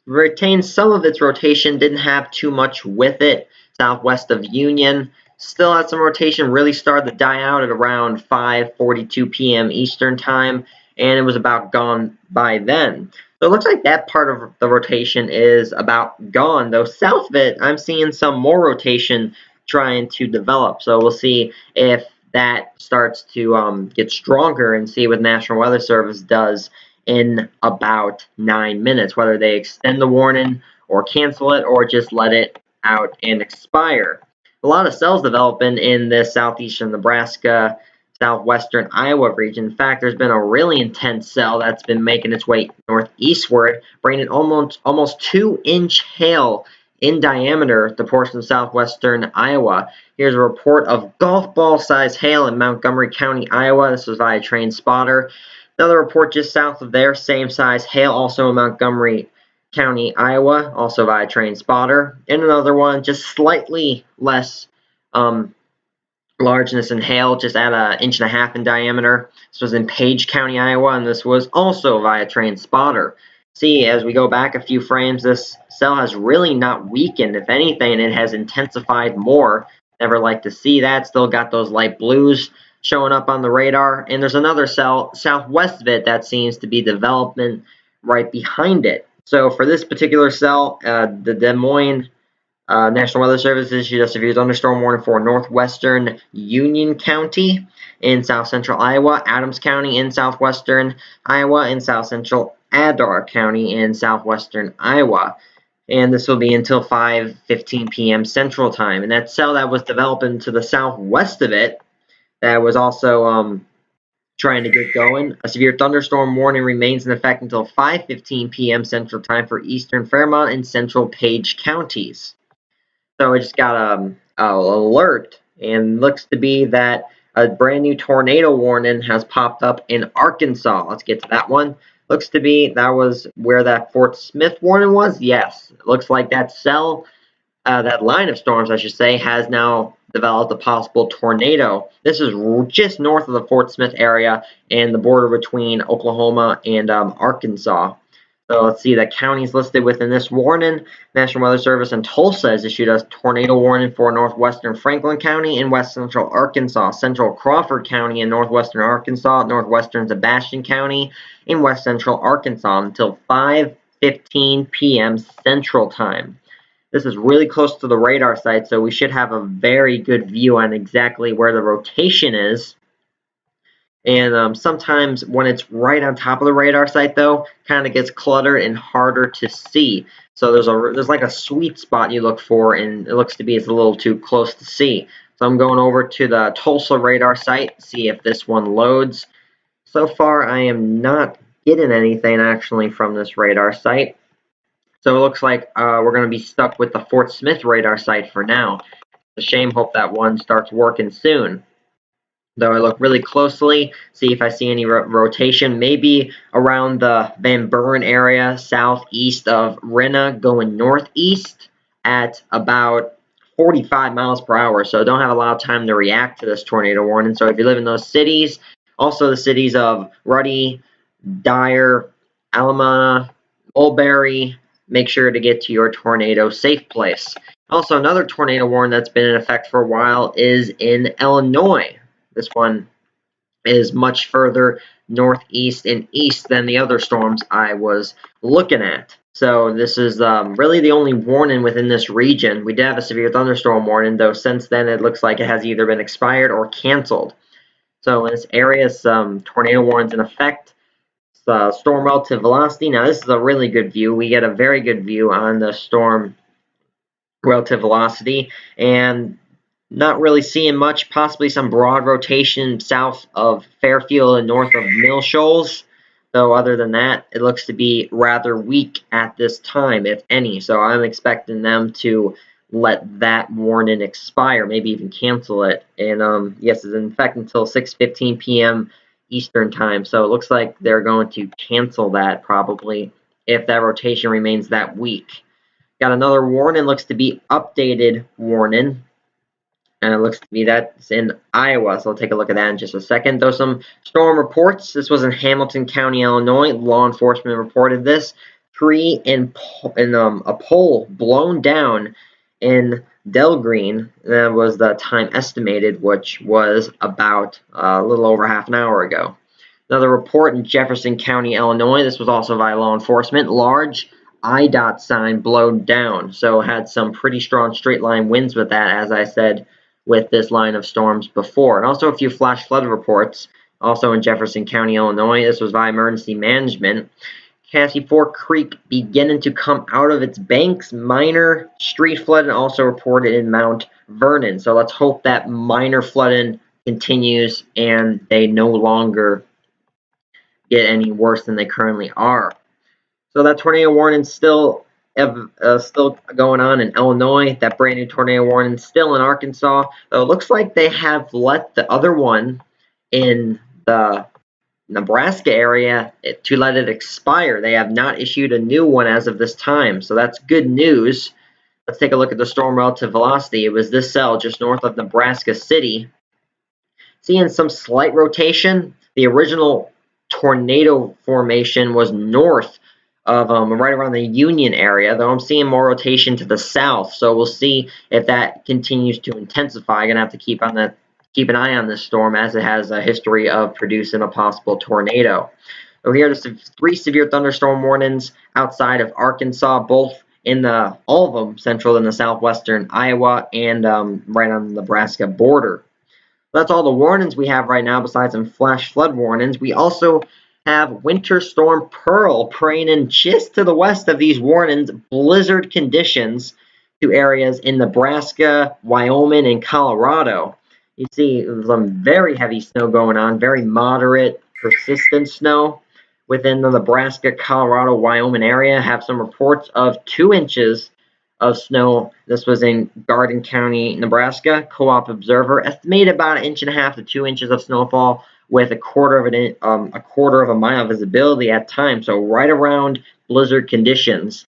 Retained some of its rotation, didn't have too much with it. Southwest of Union still had some rotation, really started to die out at around 5:42 p.m. Eastern time, and it was about gone by then. So it looks like that part of the rotation is about gone, though south of it I'm seeing some more rotation trying to develop. So we'll see if that starts to get stronger and see what National Weather Service does in about 9 minutes, whether they extend the warning or cancel it or just let it out and expire. A lot of cells developing in the southeastern Nebraska, southwestern Iowa region. In fact, there's been a really intense cell that's been making its way northeastward, bringing almost 2-inch hail in diameter to portions of southwestern Iowa. Here's a report of golf ball size hail in Montgomery County, Iowa. This was via train spotter. Another report just south of there, same size hail, also in Montgomery County, Iowa, also via train spotter. And another one just slightly less largeness in hail, just at 1.5 inches in diameter. This was in Page County, Iowa, and this was also via train spotter. See, as we go back a few frames, this cell has really not weakened. If anything, it has intensified more. Never like to see that. Still got those light blues showing up on the radar. And there's another cell southwest of it that seems to be developing right behind it. So for this particular cell, the Des Moines National Weather Service issued a severe thunderstorm warning for northwestern Union County in south central Iowa, Adams County in southwestern Iowa, and south central Adair County in southwestern Iowa. And this will be until 5:15 p.m. Central Time. And that cell that was developing to the southwest of it, that was also trying to get going. A severe thunderstorm warning remains in effect until 5:15 p.m. Central Time for eastern Fairmont and central Page counties. So I just got a alert, and looks to be that a brand new tornado warning has popped up in Arkansas. Let's get to that one. Looks to be that was where that Fort Smith warning was. Yes, it looks like that cell, that line of storms, I should say, has now developed a possible tornado. This is just north of the Fort Smith area and the border between Oklahoma and Arkansas. So let's see the counties listed within this warning. National Weather Service in Tulsa has issued a tornado warning for northwestern Franklin County in west central Arkansas, central Crawford County in northwestern Arkansas, northwestern Sebastian County in west central Arkansas until 5:15 p.m. Central Time. This is really close to the radar site, so we should have a very good view on exactly where the rotation is. And sometimes when it's right on top of the radar site, though, kind of gets cluttered and harder to see. So there's like a sweet spot you look for, and it looks to be it's a little too close to see. So I'm going over to the Tulsa radar site, see if this one loads. So far, I am not getting anything actually from this radar site. So it looks like we're going to be stuck with the Fort Smith radar site for now. It's a shame, hope that one starts working soon. Though I look really closely, see if I see any rotation, maybe around the Van Buren area, southeast of Renna, going northeast at about 45 miles per hour. So don't have a lot of time to react to this tornado warning. So if you live in those cities, also the cities of Ruddy, Dyer, Alamana, Mulberry, make sure to get to your tornado safe place. Also, another tornado warning that's been in effect for a while is in Illinois. This one is much further northeast and east than the other storms I was looking at. So this is really the only warning within this region. We did have a severe thunderstorm warning, though since then it looks like it has either been expired or canceled. So in this area, some tornado warnings in effect. Storm relative velocity. Now this is a really good view. We get a very good view on the storm relative velocity, and not really seeing much, possibly some broad rotation south of Fairfield and north of Mill Shoals. Though other than that, it looks to be rather weak at this time, if any. So I'm expecting them to let that warning expire, maybe even cancel it. And yes, it's in effect until 6:15 p.m. Eastern time. So it looks like they're going to cancel that probably if that rotation remains that weak. Got another warning, looks to be updated warning. And it looks to be that's in Iowa, so I'll take a look at that in just a second. Though some storm reports, this was in Hamilton County, Illinois. Law enforcement reported this. Tree and a pole blown down in Delgreen. That was the time estimated, which was about a little over half an hour ago. Another report in Jefferson County, Illinois. This was also by law enforcement. Large IDOT sign blown down. So had some pretty strong straight line winds with that, as I said, with this line of storms before. And also a few flash flood reports, also in Jefferson County, Illinois. This was by emergency management. Cassie Fork Creek beginning to come out of its banks. Minor street flooding also reported in Mount Vernon. So let's hope that minor flooding continues and they no longer get any worse than they currently are. So that tornado warning still going on in Illinois. That brand new tornado warning still in Arkansas. Though it looks like they have let the other one in the Nebraska area to let it expire. They have not issued a new one as of this time. So that's good news. Let's take a look at the storm relative velocity. It was this cell just north of Nebraska City. Seeing some slight rotation. The original tornado formation was north of right around the Union area, though I'm seeing more rotation to the south. So we'll see if that continues to intensify. Gonna have to keep an eye on this storm, as it has a history of producing a possible tornado. So here are the 3 severe thunderstorm warnings outside of Arkansas, both in all of them central in the southwestern Iowa and right on the Nebraska border. That's all the warnings we have right now, besides some flash flood warnings. We also have Winter Storm Pearl preying in just to the west of these warnings, blizzard conditions to areas in Nebraska, Wyoming, and Colorado. You see some very heavy snow going on, very moderate, persistent snow within the Nebraska, Colorado, Wyoming area. Have some reports of 2 inches of snow. This was in Garden County, Nebraska. Co-op Observer estimated about 1.5 to 2 inches of snowfall with a quarter of a mile visibility at times. So right around blizzard conditions.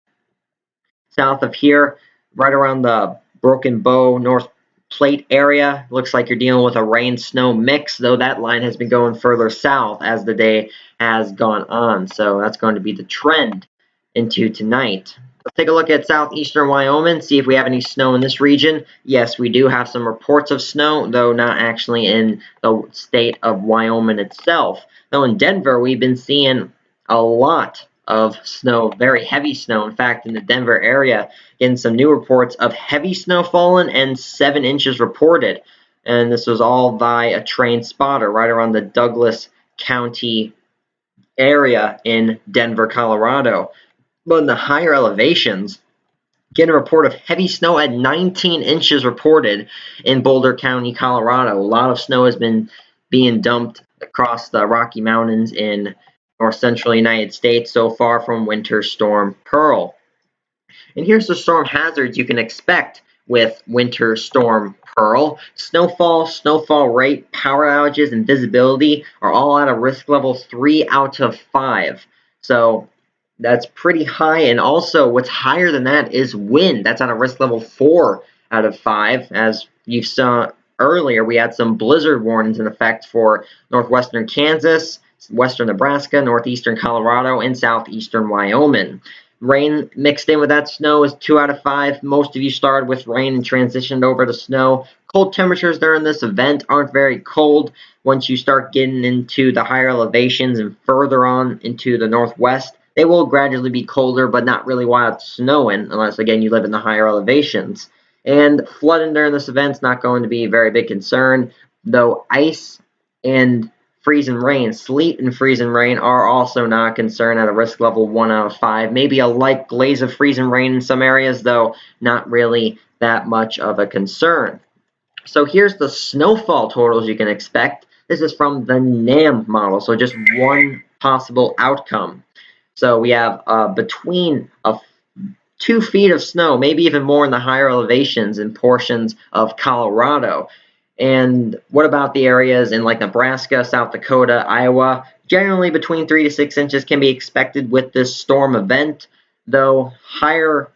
South of here, right around the Broken Bow, North Plate area, looks like you're dealing with a rain-snow mix, though that line has been going further south as the day has gone on. So that's going to be the trend into tonight. Let's take a look at southeastern Wyoming, see if we have any snow in this region. Yes, we do have some reports of snow, though not actually in the state of Wyoming itself. Though in Denver, we've been seeing a lot of snow, very heavy snow. In fact, in the Denver area, getting some new reports of heavy snow falling and 7 inches reported. And this was all by a trained spotter right around the Douglas County area in Denver, Colorado. But in the higher elevations, getting a report of heavy snow at 19 inches reported in Boulder County, Colorado. A lot of snow has been being dumped across the Rocky Mountains in north central United States so far from Winter Storm Pearl. And here's the storm hazards you can expect with Winter Storm Pearl. Snowfall rate, power outages, and visibility are all at a risk level 3 out of 5. So that's pretty high. And also what's higher than that is wind. That's at a risk level 4 out of 5. As you saw earlier, we had some blizzard warnings in effect for northwestern Kansas, western Nebraska, northeastern Colorado, and southeastern Wyoming. Rain mixed in with that snow is 2 out of 5. Most of you started with rain and transitioned over to snow. Cold temperatures during this event aren't very cold. Once you start getting into the higher elevations and further on into the northwest, They will gradually be colder, but not really while it's snowing, unless, again, you live in the higher elevations. And flooding during this event is not going to be a very big concern, though ice and freezing rain, sleet and freezing rain are also not a concern at a risk level 1 out of 5. Maybe a light glaze of freezing rain in some areas, though not really that much of a concern. So here's the snowfall totals you can expect. This is from the NAM model, so just one possible outcome. So we have between 2 feet of snow, maybe even more in the higher elevations in portions of Colorado. And what about the areas in like Nebraska, South Dakota, Iowa? Generally between 3 to 6 inches can be expected with this storm event, though higher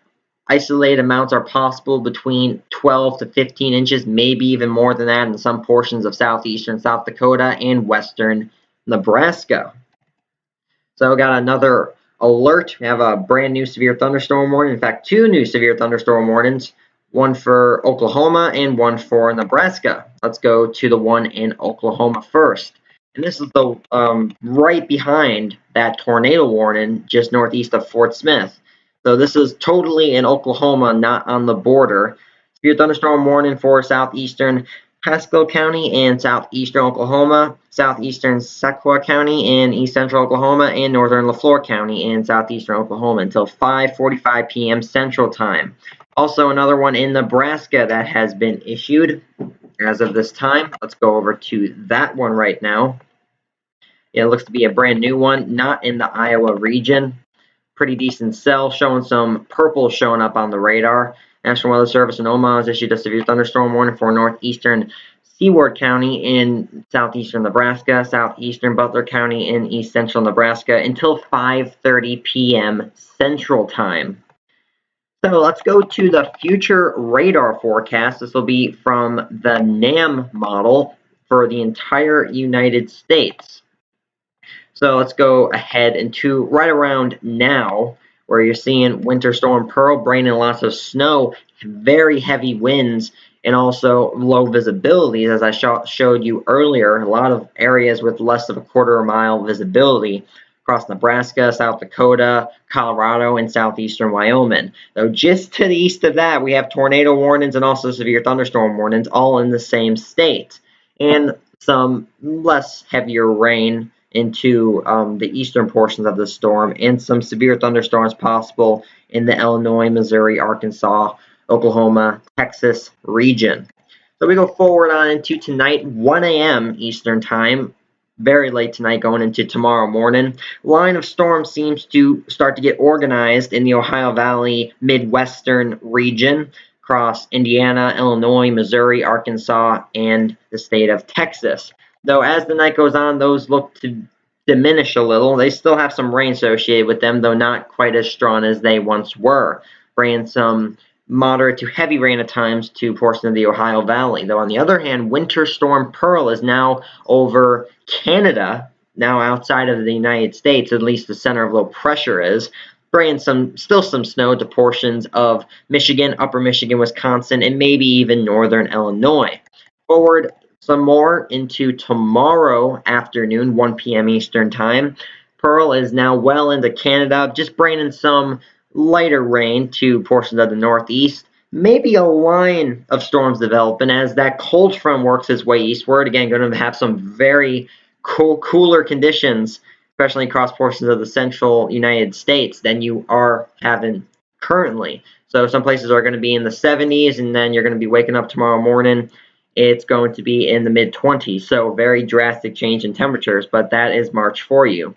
isolated amounts are possible between 12 to 15 inches, maybe even more than that in some portions of southeastern South Dakota and western Nebraska. So we got another alert. We have a brand new severe thunderstorm warning. In fact, 2 new severe thunderstorm warnings, one for Oklahoma and one for Nebraska. Let's go to the one in Oklahoma first. And this is the right behind that tornado warning just northeast of Fort Smith. So this is totally in Oklahoma, not on the border. Severe thunderstorm warning for southeastern Pasco County and southeastern Oklahoma, southeastern Sequoia County and east central Oklahoma, and northern LaFleur County and southeastern Oklahoma until 5:45 p.m. Central Time. Also, another one in Nebraska that has been issued as of this time. Let's go over to that one right now. It looks to be a brand new one, not in the Iowa region. Pretty decent cell, showing some purple showing up on the radar. National Weather Service in Omaha has issued a severe thunderstorm warning for northeastern Seward County in southeastern Nebraska, southeastern Butler County in east central Nebraska until 5:30 p.m. Central Time. So let's go to the future radar forecast. This will be from the NAM model for the entire United States. So let's go ahead into right around now, where you're seeing Winter Storm Pearl bringing in lots of snow, very heavy winds, and also low visibility. As I showed you earlier, a lot of areas with less of a quarter-mile visibility across Nebraska, South Dakota, Colorado, and southeastern Wyoming. So just to the east of that, we have tornado warnings and also severe thunderstorm warnings, all in the same state, and some less heavier rain into the eastern portions of the storm, and some severe thunderstorms possible in the Illinois, Missouri, Arkansas, Oklahoma, Texas region. So we go forward on into tonight, 1 a.m. Eastern Time, very late tonight going into tomorrow morning. Line of storm seems to start to get organized in the Ohio Valley Midwestern region across Indiana, Illinois, Missouri, Arkansas, and the state of Texas. Though as the night goes on, those look to diminish a little. They still have some rain associated with them, though not quite as strong as they once were, bringing some moderate to heavy rain at times to portions of the Ohio Valley. Though on the other hand, Winter Storm Pearl is now over Canada, now outside of the United States, at least the center of low pressure is, bringing still some snow to portions of Michigan, upper Michigan, Wisconsin, and maybe even northern Illinois. Forward some more into tomorrow afternoon, 1 p.m. Eastern Time. Pearl is now well into Canada, just bringing some lighter rain to portions of the northeast. Maybe a line of storms developing as that cold front works its way eastward. Again, going to have some very cooler conditions, especially across portions of the central United States, than you are having currently. So some places are going to be in the 70s, and then you're going to be waking up tomorrow morning. It's going to be in the mid-20s, so very drastic change in temperatures, but that is March for you.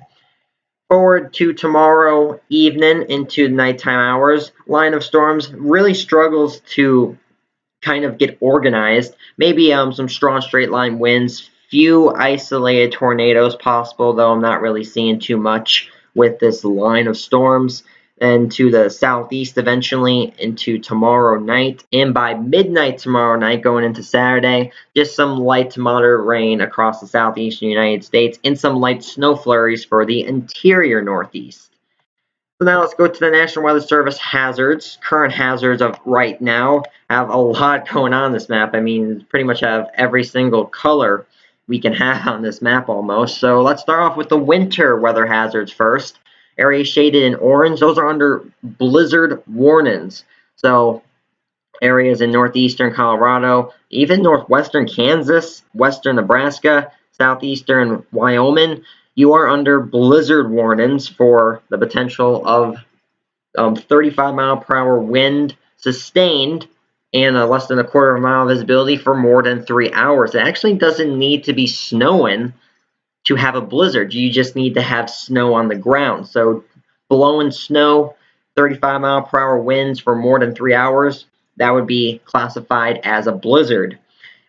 Forward to tomorrow evening into the nighttime hours, line of storms really struggles to kind of get organized. Maybe some strong straight line winds, few isolated tornadoes possible, though I'm not really seeing too much with this line of storms. And to the southeast eventually into tomorrow night, and by midnight tomorrow night going into Saturday, just some light to moderate rain across the southeastern United States and some light snow flurries for the interior northeast. So now let's go to the National Weather Service hazards. Current hazards of right now have a lot going on this map. I mean, pretty much have every single color we can have on this map almost. So let's start off with the winter weather hazards first. areas shaded in orange, those are under blizzard warnings. So areas in northeastern Colorado, even northwestern Kansas, western Nebraska, southeastern Wyoming, you are under blizzard warnings for the potential of 35-mile-per-hour wind sustained and less than a quarter of a mile visibility for more than 3 hours. It actually doesn't need to be snowing to have a blizzard. You just need to have snow on the ground. So blowing snow, 35-mile-per-hour winds for more than 3 hours, that would be classified as a blizzard.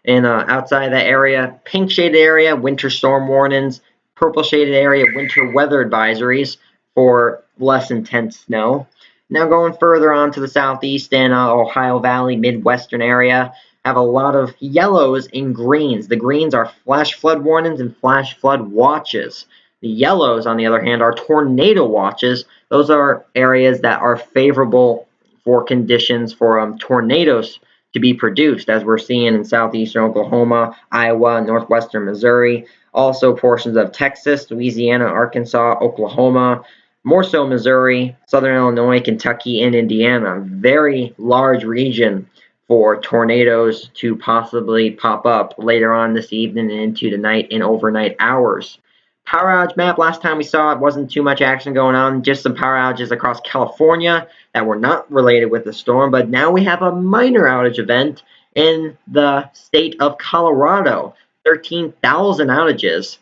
And outside of that area, pink shaded area, winter storm warnings, purple shaded area, winter weather advisories for less intense snow. Now going further on to the southeast and Ohio Valley, Midwestern area, have a lot of yellows and greens. The greens are flash flood warnings and flash flood watches. The yellows, on the other hand, are tornado watches. Those are areas that are favorable for conditions for tornadoes to be produced, as we're seeing in southeastern Oklahoma, Iowa, northwestern Missouri, also portions of Texas, Louisiana, Arkansas, Oklahoma, more so Missouri, southern Illinois, Kentucky, and Indiana. Very large region for tornadoes to possibly pop up later on this evening and into the night and overnight hours. Power outage map, last time we saw it wasn't too much action going on, just some power outages across California that were not related with the storm, but now we have a minor outage event in the state of Colorado, 13,000 outages.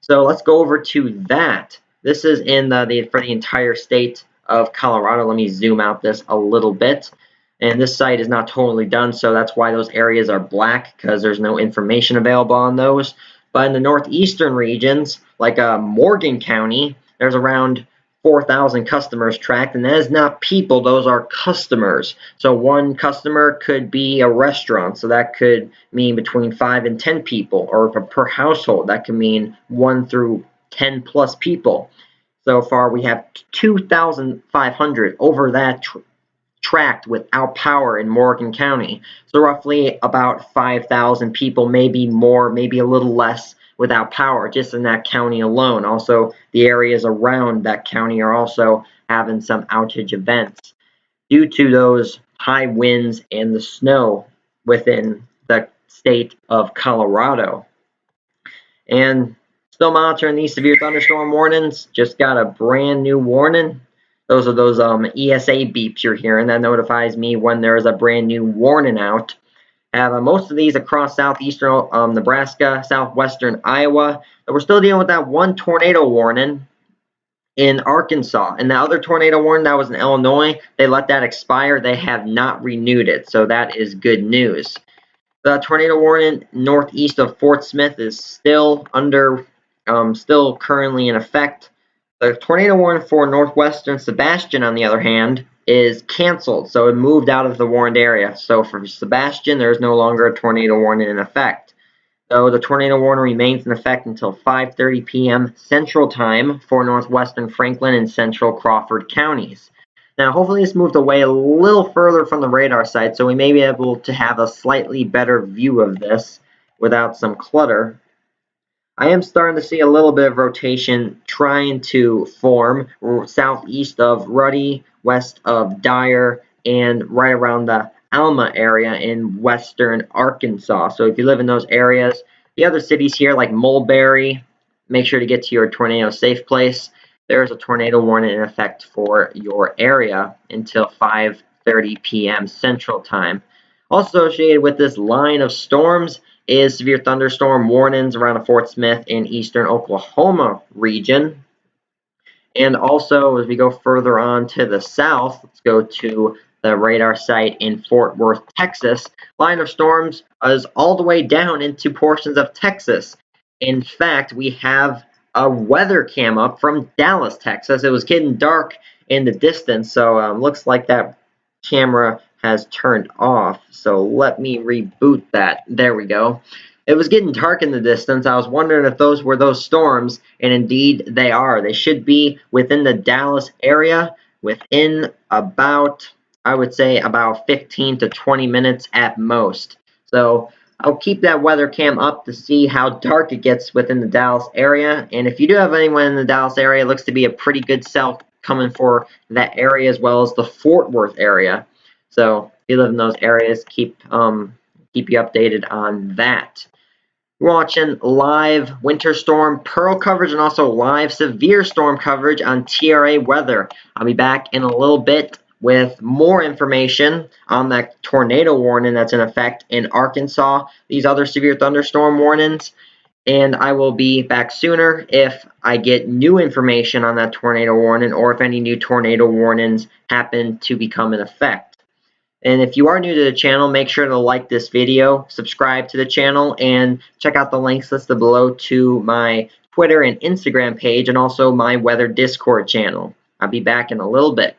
So let's go over to that. This is in for the entire state of Colorado. Let me zoom out this a little bit. And this site is not totally done, so that's why those areas are black, because there's no information available on those. But in the northeastern regions, like Morgan County, there's around 4,000 customers tracked, and that is not people, those are customers. So one customer could be a restaurant, so that could mean between 5 and 10 people, or per household, that could mean 1 through 10 plus people. So far, we have 2,500 over that tracked without power in Morgan County. So roughly about 5,000 people, maybe more, maybe a little less, without power just in that county alone. Also, the areas around that county are also having some outage events due to those high winds and the snow within the state of Colorado. And still monitoring these severe thunderstorm warnings. Just got a brand new warning. Those are those ESA beeps you're hearing that notifies me when there is a brand new warning out. I have most of these across southeastern Nebraska, southwestern Iowa. But we're still dealing with that one tornado warning in Arkansas. And the other tornado warning that was in Illinois, they let that expire. They have not renewed it. So that is good news. The tornado warning northeast of Fort Smith is still currently in effect. The tornado warning for northwestern Sebastian, on the other hand, is canceled, so it moved out of the warned area. So for Sebastian, there is no longer a tornado warning in effect. So the tornado warning remains in effect until 5:30 p.m. Central Time for northwestern Franklin and central Crawford counties. Now, hopefully this moved away a little further from the radar site, so we may be able to have a slightly better view of this without some clutter. I am starting to see a little bit of rotation trying to form southeast of Ruddy, west of Dyer, and right around the Alma area in western Arkansas. So if you live in those areas, the other cities here like Mulberry, make sure to get to your tornado safe place. There is a tornado warning in effect for your area until 5:30 p.m. Central Time. Also associated with this line of storms is severe thunderstorm warnings around the Fort Smith and eastern Oklahoma region. And also, as we go further on to the south, let's go to the radar site in Fort Worth, Texas. Line of storms is all the way down into portions of Texas. In fact, we have a weather cam up from Dallas, Texas. It was getting dark in the distance, so looks like that camera has turned off. So let me reboot that. There we go. It was getting dark in the distance. I was wondering if those were those storms, and indeed they are. They should be within the Dallas area within about, I would say, about 15 to 20 minutes at most. So I'll keep that weather cam up to see how dark it gets within the Dallas area. And if you do have anyone in the Dallas area, it looks to be a pretty good sell coming for that area as well as the Fort Worth area. So if you live in those areas, keep you updated on that. We're watching live winter storm Pearl coverage and also live severe storm coverage on TRA weather. I'll be back in a little bit with more information on that tornado warning that's in effect in Arkansas, these other severe thunderstorm warnings, and I will be back sooner if I get new information on that tornado warning or if any new tornado warnings happen to become in effect. And if you are new to the channel, make sure to like this video, subscribe to the channel, and check out the links listed below to my Twitter and Instagram page and also my weather Discord channel. I'll be back in a little bit.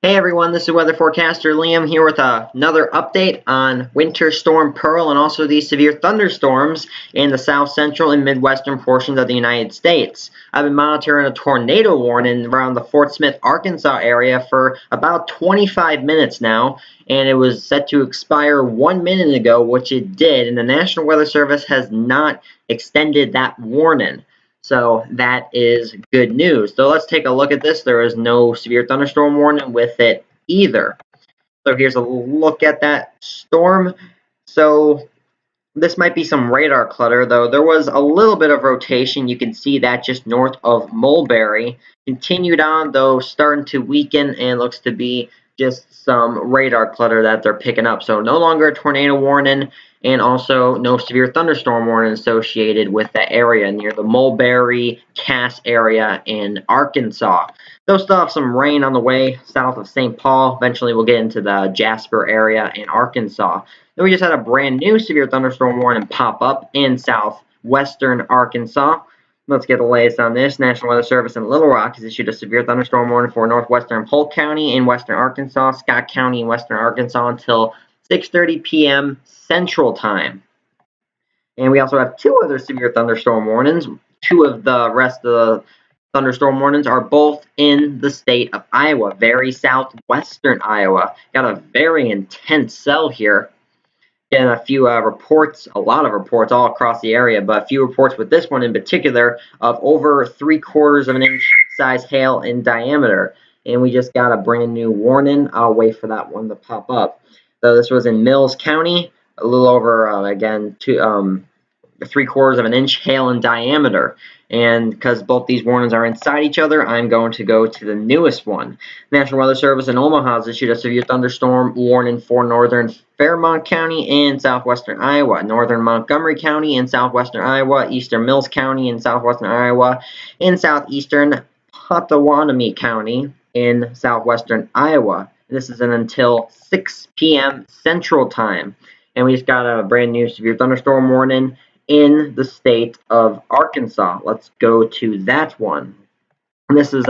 Hey everyone, this is weather forecaster Liam here with another update on Winter Storm Pearl and also these severe thunderstorms in the south central and midwestern portions of the United States. I've been monitoring a tornado warning around the Fort Smith, Arkansas area for about 25 minutes now, and it was set to expire 1 minute ago, which it did, and the National Weather Service has not extended that warning. So that is good news. So let's take a look at this. There is no severe thunderstorm warning with it either. So here's a look at that storm. So this might be some radar clutter, though. There was a little bit of rotation. You can see that just north of Mulberry. Continued on, though, starting to weaken and looks to be just some radar clutter that they're picking up. So no longer a tornado warning and also no severe thunderstorm warning associated with the area near the Mulberry, Cass area in Arkansas. They'll still have some rain on the way south of St. Paul. Eventually we'll get into the Jasper area in Arkansas. Then we just had a brand new severe thunderstorm warning pop up in southwestern Arkansas. Let's get the latest on this. National Weather Service in Little Rock has issued a severe thunderstorm warning for northwestern Polk County in western Arkansas, Scott County in western Arkansas until 6:30 p.m. Central Time. And we also have two other severe thunderstorm warnings. Two of the rest of the thunderstorm warnings are both in the state of Iowa, very southwestern Iowa. Got a very intense cell here. And a few reports, a lot of reports all across the area, but a few reports with this one in particular of over 3/4 of an inch size hail in diameter. And we just got a brand new warning. I'll wait for that one to pop up. So this was in Mills County, a little over, again, 3/4 of an inch hail in diameter. And because both these warnings are inside each other, I'm going to go to the newest one. National Weather Service in Omaha has issued a severe thunderstorm warning for northern Fairmont County and southwestern Iowa, northern Montgomery County and southwestern Iowa, eastern Mills County and southwestern Iowa, and southeastern Potawatomi County in southwestern Iowa. This is until 6 p.m. Central Time. And we just got a brand new severe thunderstorm warning in the state of Arkansas. Let's go to that one. And this is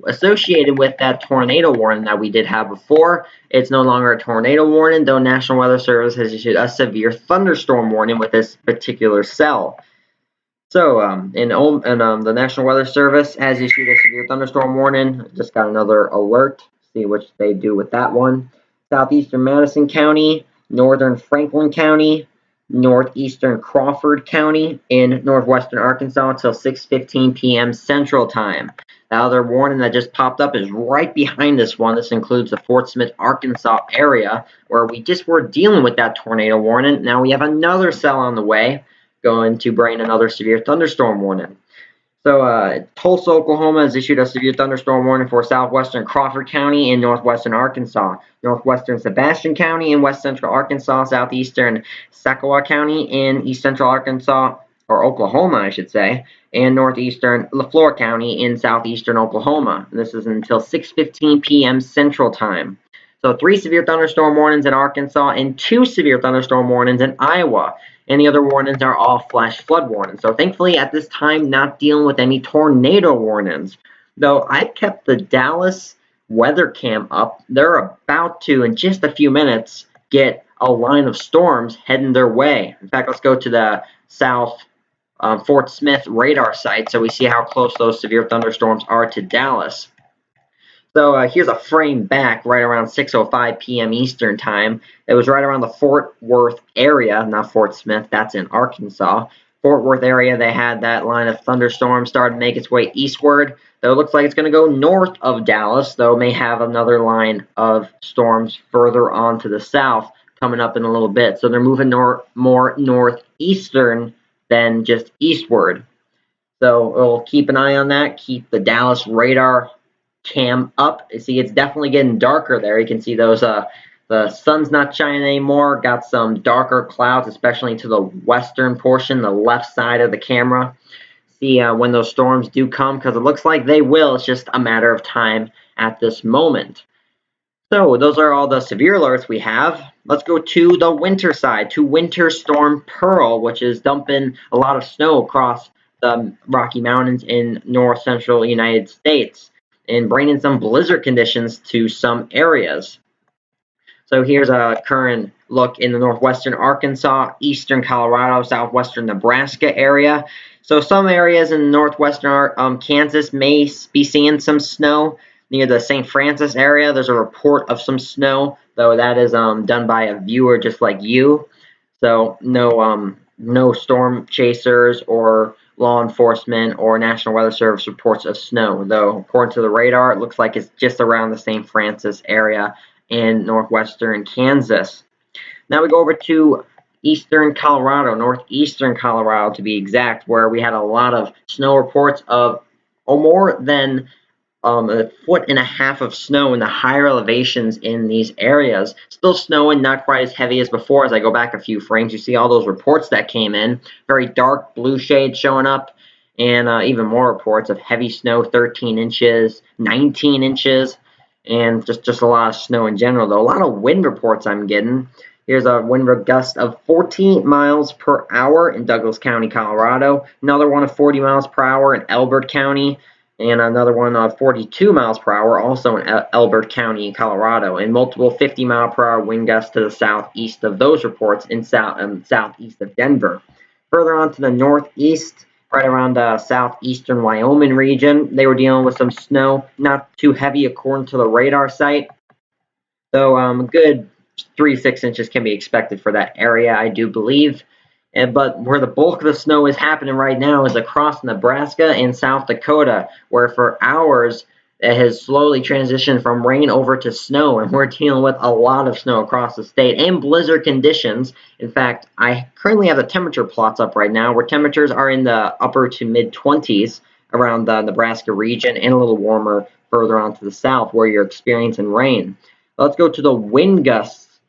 associated with that tornado warning that we did have before. It's no longer a tornado warning, though National Weather Service has issued a severe thunderstorm warning with this particular cell. So, the National Weather Service has issued a severe thunderstorm warning. Just got another alert. See what they do with that one. Southeastern Madison County, northern Franklin County, northeastern Crawford County in northwestern Arkansas until 6:15 p.m. Central Time. The other warning that just popped up is right behind this one. This includes the Fort Smith, Arkansas area where we just were dealing with that tornado warning. Now we have another cell on the way going to bring another severe thunderstorm warning. So Tulsa, Oklahoma has issued a severe thunderstorm warning for southwestern Crawford County in northwestern Arkansas, northwestern Sebastian County in west central Arkansas, southeastern Sakawau County in east central Arkansas, or Oklahoma, I should say, and northeastern LaFleur County in southeastern Oklahoma. And this is until 6:15 p.m. Central Time. So 3 severe thunderstorm warnings in Arkansas and 2 severe thunderstorm warnings in Iowa. And the other warnings are all flash flood warnings. So thankfully at this time not dealing with any tornado warnings. Though I've kept the Dallas weather cam up. They're about to, in just a few minutes, get a line of storms heading their way. In fact, let's go to the south Fort Smith radar site so we see how close those severe thunderstorms are to Dallas. So here's a frame back right around 6:05 p.m. Eastern Time. It was right around the Fort Worth area, not Fort Smith. That's in Arkansas. Fort Worth area, they had that line of thunderstorms start to make its way eastward. Though it looks like it's going to go north of Dallas, though it may have another line of storms further on to the south coming up in a little bit. So they're moving more northeastern than just eastward. So we'll keep an eye on that. Keep the Dallas radar cam up. You see, it's definitely getting darker there. You can see those the sun's not shining anymore. Got some darker clouds, especially to the western portion, the left side of the camera. See when those storms do come, because it looks like they will. It's just a matter of time at this moment. So those are all the severe alerts we have. Let's go to the winter side, to Winter Storm Pearl, which is dumping a lot of snow across the Rocky Mountains in north central United States. and bringing some blizzard conditions to some areas. So here's a current look in the northwestern Arkansas, eastern Colorado, southwestern Nebraska area. So some areas in northwestern Kansas may be seeing some snow. Near the St. Francis area, there's a report of some snow, though that is done by a viewer just like you. So no storm chasers or law enforcement or National Weather Service reports of snow, though according to the radar, it looks like it's just around the St. Francis area in northwestern Kansas. Now we go over to eastern Colorado, northeastern Colorado to be exact, where we had a lot of snow reports of more than a foot and a half of snow in the higher elevations in these areas. Still snowing, not quite as heavy as before. As I go back a few frames, you see all those reports that came in. Very dark blue shades showing up, and even more reports of heavy snow, 13 inches, 19 inches, and just a lot of snow in general, though. A lot of wind reports I'm getting. Here's a wind gust of 40 miles per hour in Douglas County, Colorado. Another one of 40 miles per hour in Elbert County. And another one of 42 miles per hour also in Elbert County, Colorado. And multiple 50-mile-per-hour wind gusts to the southeast of those reports in southeast of Denver. Further on to the northeast, right around the southeastern Wyoming region, they were dealing with some snow, not too heavy according to the radar site. So a good 3 to 6 inches can be expected for that area, I do believe. But where the bulk of the snow is happening right now is across Nebraska and South Dakota, where for hours it has slowly transitioned from rain over to snow, and we're dealing with a lot of snow across the state and blizzard conditions. In fact, I currently have the temperature plots up right now, where temperatures are in the upper to mid-20s around the Nebraska region and a little warmer further on to the south where you're experiencing rain. Let's go to the wind gusts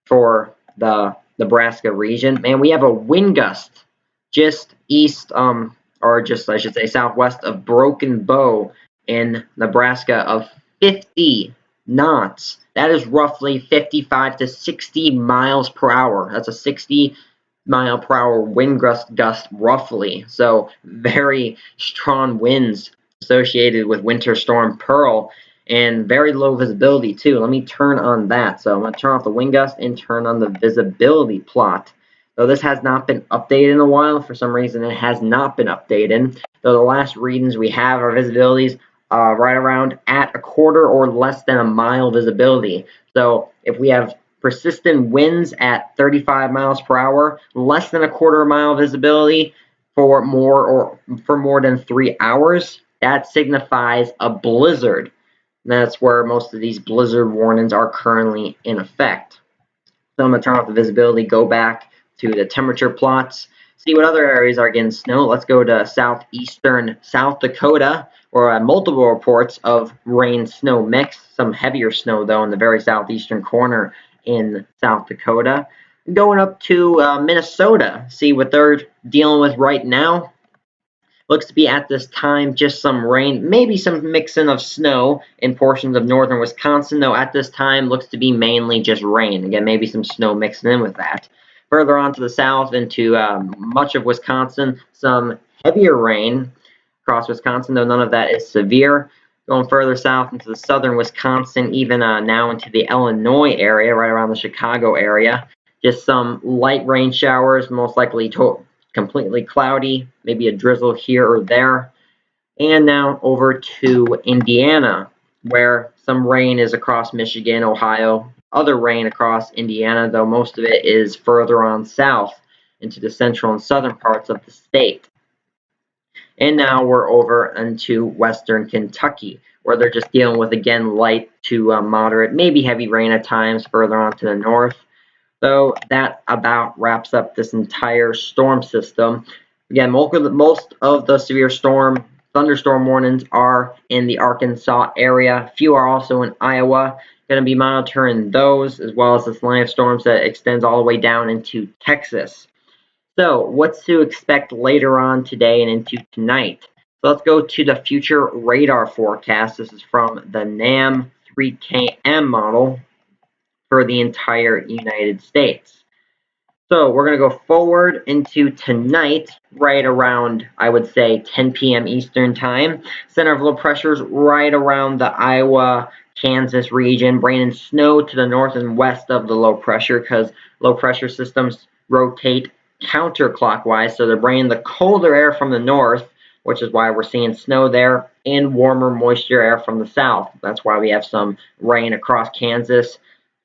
for the Nebraska region. Man, we have a wind gust just east, or just I should say southwest of Broken Bow in Nebraska of 50 knots. That is roughly 55 to 60 miles per hour. That's a 60-mile-per-hour wind gust roughly. So very strong winds associated with Winter Storm Pearl. And very low visibility too. Let me turn on that. So I'm going to turn off the wind gust and turn on the visibility plot. Though this has not been updated in a while, for some reason it has not been updated. Though the last readings we have are visibilities right around at a quarter or less than a mile visibility. So if we have persistent winds at 35 miles per hour, less than a quarter mile visibility for more than 3 hours, that signifies a blizzard. And that's where most of these blizzard warnings are currently in effect. So I'm going to turn off the visibility, go back to the temperature plots, see what other areas are getting snow. Let's go to southeastern South Dakota, where multiple reports of rain-snow mix. Some heavier snow, though, in the very southeastern corner in South Dakota. Going up to Minnesota, see what they're dealing with right now. Looks to be at this time just some rain, maybe some mixing of snow in portions of northern Wisconsin, though at this time looks to be mainly just rain. Again, maybe some snow mixing in with that. Further on to the south into much of Wisconsin, some heavier rain across Wisconsin, though none of that is severe. Going further south into the southern Wisconsin, even now into the Illinois area, right around the Chicago area. Just some light rain showers, most likely completely cloudy, maybe a drizzle here or there. And now over to Indiana, where some rain is across Michigan, Ohio, other rain across Indiana, though most of it is further on south into the central and southern parts of the state. And now we're over into western Kentucky, where they're just dealing with, again, light to moderate, maybe heavy rain at times further on to the north. So that about wraps up this entire storm system. Again, most of the severe thunderstorm warnings are in the Arkansas area. Few are also in Iowa. Going to be monitoring those, as well as this line of storms that extends all the way down into Texas. So what's to expect later on today and into tonight? So let's go to the future radar forecast. This is from the NAM 3KM model for the entire United States. So we're going to go forward into tonight, right around, I would say, 10 p.m. Eastern Time. Center of low pressure is right around the Iowa, Kansas region, bringing snow to the north and west of the low pressure because low pressure systems rotate counterclockwise. So they're bringing the colder air from the north, which is why we're seeing snow there, and warmer, moisture air from the south. That's why we have some rain across Kansas,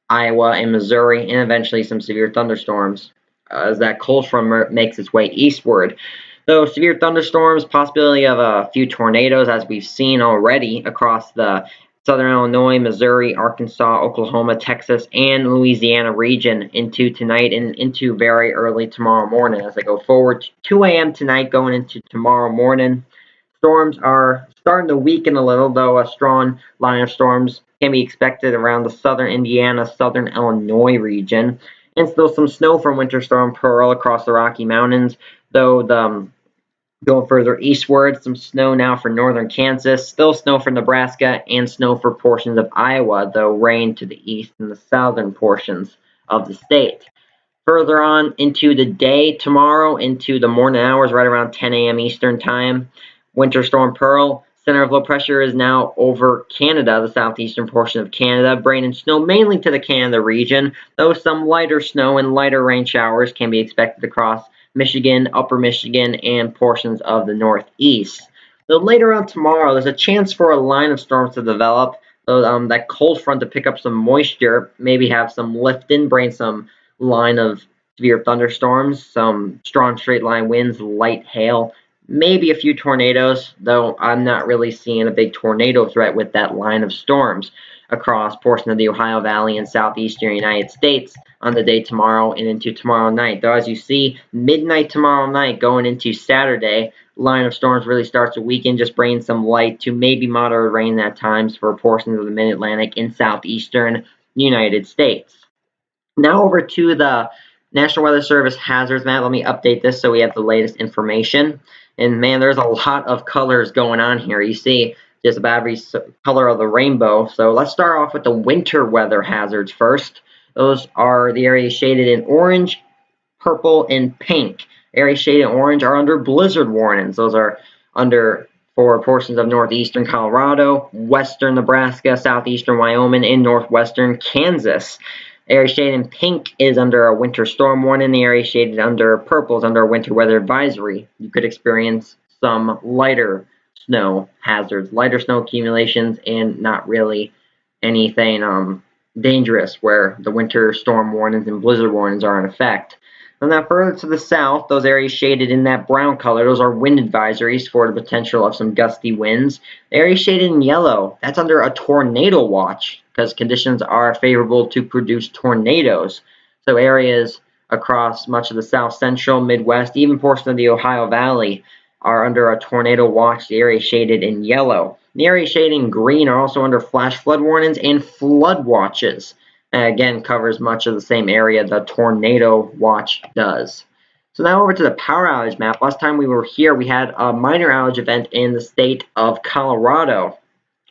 Iowa, and Missouri, and eventually some severe thunderstorms as that cold front makes its way eastward. Though severe thunderstorms, possibility of a few tornadoes, as we've seen already across the southern Illinois, Missouri, Arkansas, Oklahoma, Texas, and Louisiana region into tonight and into very early tomorrow morning. As I go forward to 2 a.m. tonight, going into tomorrow morning, storms are starting to weaken a little, though a strong line of storms can be expected around the southern Indiana, southern Illinois region. And still some snow from Winter Storm Pearl across the Rocky Mountains, though going further eastward, some snow now for northern Kansas, still snow for Nebraska, and snow for portions of Iowa, though rain to the east and the southern portions of the state. Further on into the day tomorrow, into the morning hours, right around 10 a.m. Eastern Time, Winter Storm Pearl, center of low pressure is now over Canada, the southeastern portion of Canada, bringing snow mainly to the Canada region, though some lighter snow and lighter rain showers can be expected across Michigan, upper Michigan, and portions of the northeast. Though later on tomorrow, there's a chance for a line of storms to develop, though that cold front to pick up some moisture, maybe have some lift in, bring some line of severe thunderstorms, some strong straight line winds, light hail, maybe a few tornadoes, though I'm not really seeing a big tornado threat with that line of storms across portions of the Ohio Valley and southeastern United States on the day tomorrow and into tomorrow night. Though as you see, midnight tomorrow night going into Saturday, line of storms really starts to weaken, just bringing some light to maybe moderate rain at times for portions of the mid-Atlantic and southeastern United States. Now over to the National Weather Service hazards map. Let me update this so we have the latest information. And man, there's a lot of colors going on here. You see just about every color of the rainbow. So let's start off with the winter weather hazards first. Those are the areas shaded in orange, purple, and pink. Areas shaded in orange are under blizzard warnings. Those are under for portions of northeastern Colorado, western Nebraska, southeastern Wyoming, and northwestern Kansas. Area shaded in pink is under a winter storm warning. The area shaded under purple is under a winter weather advisory. You could experience some lighter snow hazards, lighter snow accumulations, and not really anything dangerous where the winter storm warnings and blizzard warnings are in effect. And now further to the south, those areas shaded in that brown color, those are wind advisories for the potential of some gusty winds. The area shaded in yellow, that's under a tornado watch because conditions are favorable to produce tornadoes. So areas across much of the south central, Midwest, even portions of the Ohio Valley are under a tornado watch. The area shaded in yellow. The areas shaded in green are also under flash flood warnings and flood watches. Again, covers much of the same area the tornado watch does. So now over to the power outage map. Last time we were here, we had a minor outage event in the state of Colorado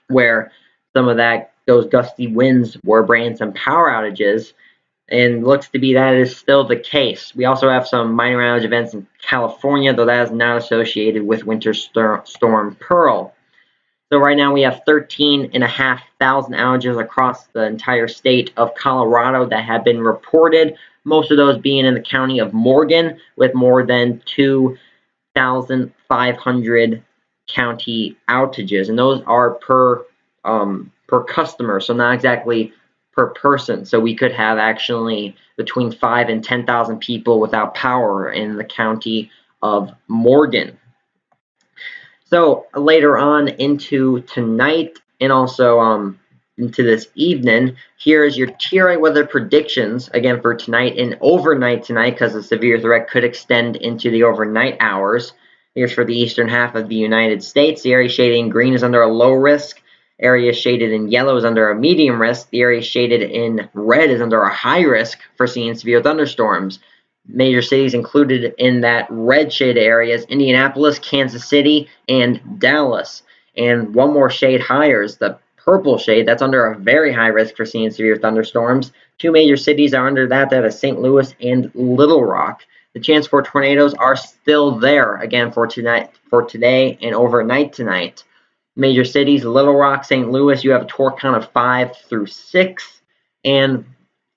where some of those gusty winds were bringing some power outages, and looks to be that is still the case. We also have some minor outage events in California, though that is not associated with Winter Storm Pearl. So right now we have 13,500 outages across the entire state of Colorado that have been reported, most of those being in the county of Morgan with more than 2,500 county outages, and those are per customer, so not exactly per person. So we could have actually between 5,000 and 10,000 people without power in the county of Morgan. So later on into tonight and also into this evening, here is your TRA weather predictions, again for tonight and overnight tonight because the severe threat could extend into the overnight hours. Here's for the eastern half of the United States. The area shaded in green is under a low risk. Area shaded in yellow is under a medium risk. The area shaded in red is under a high risk for seeing severe thunderstorms. Major cities included in that red shaded area is Indianapolis, Kansas City, and Dallas. And one more shade higher is the purple shade, that's under a very high risk for seeing severe thunderstorms. Two major cities are under that is St. Louis and Little Rock. The chance for tornadoes are still there, again, for today and overnight tonight. Major cities, Little Rock, St. Louis, you have a Tor-Con of 5 through 6. And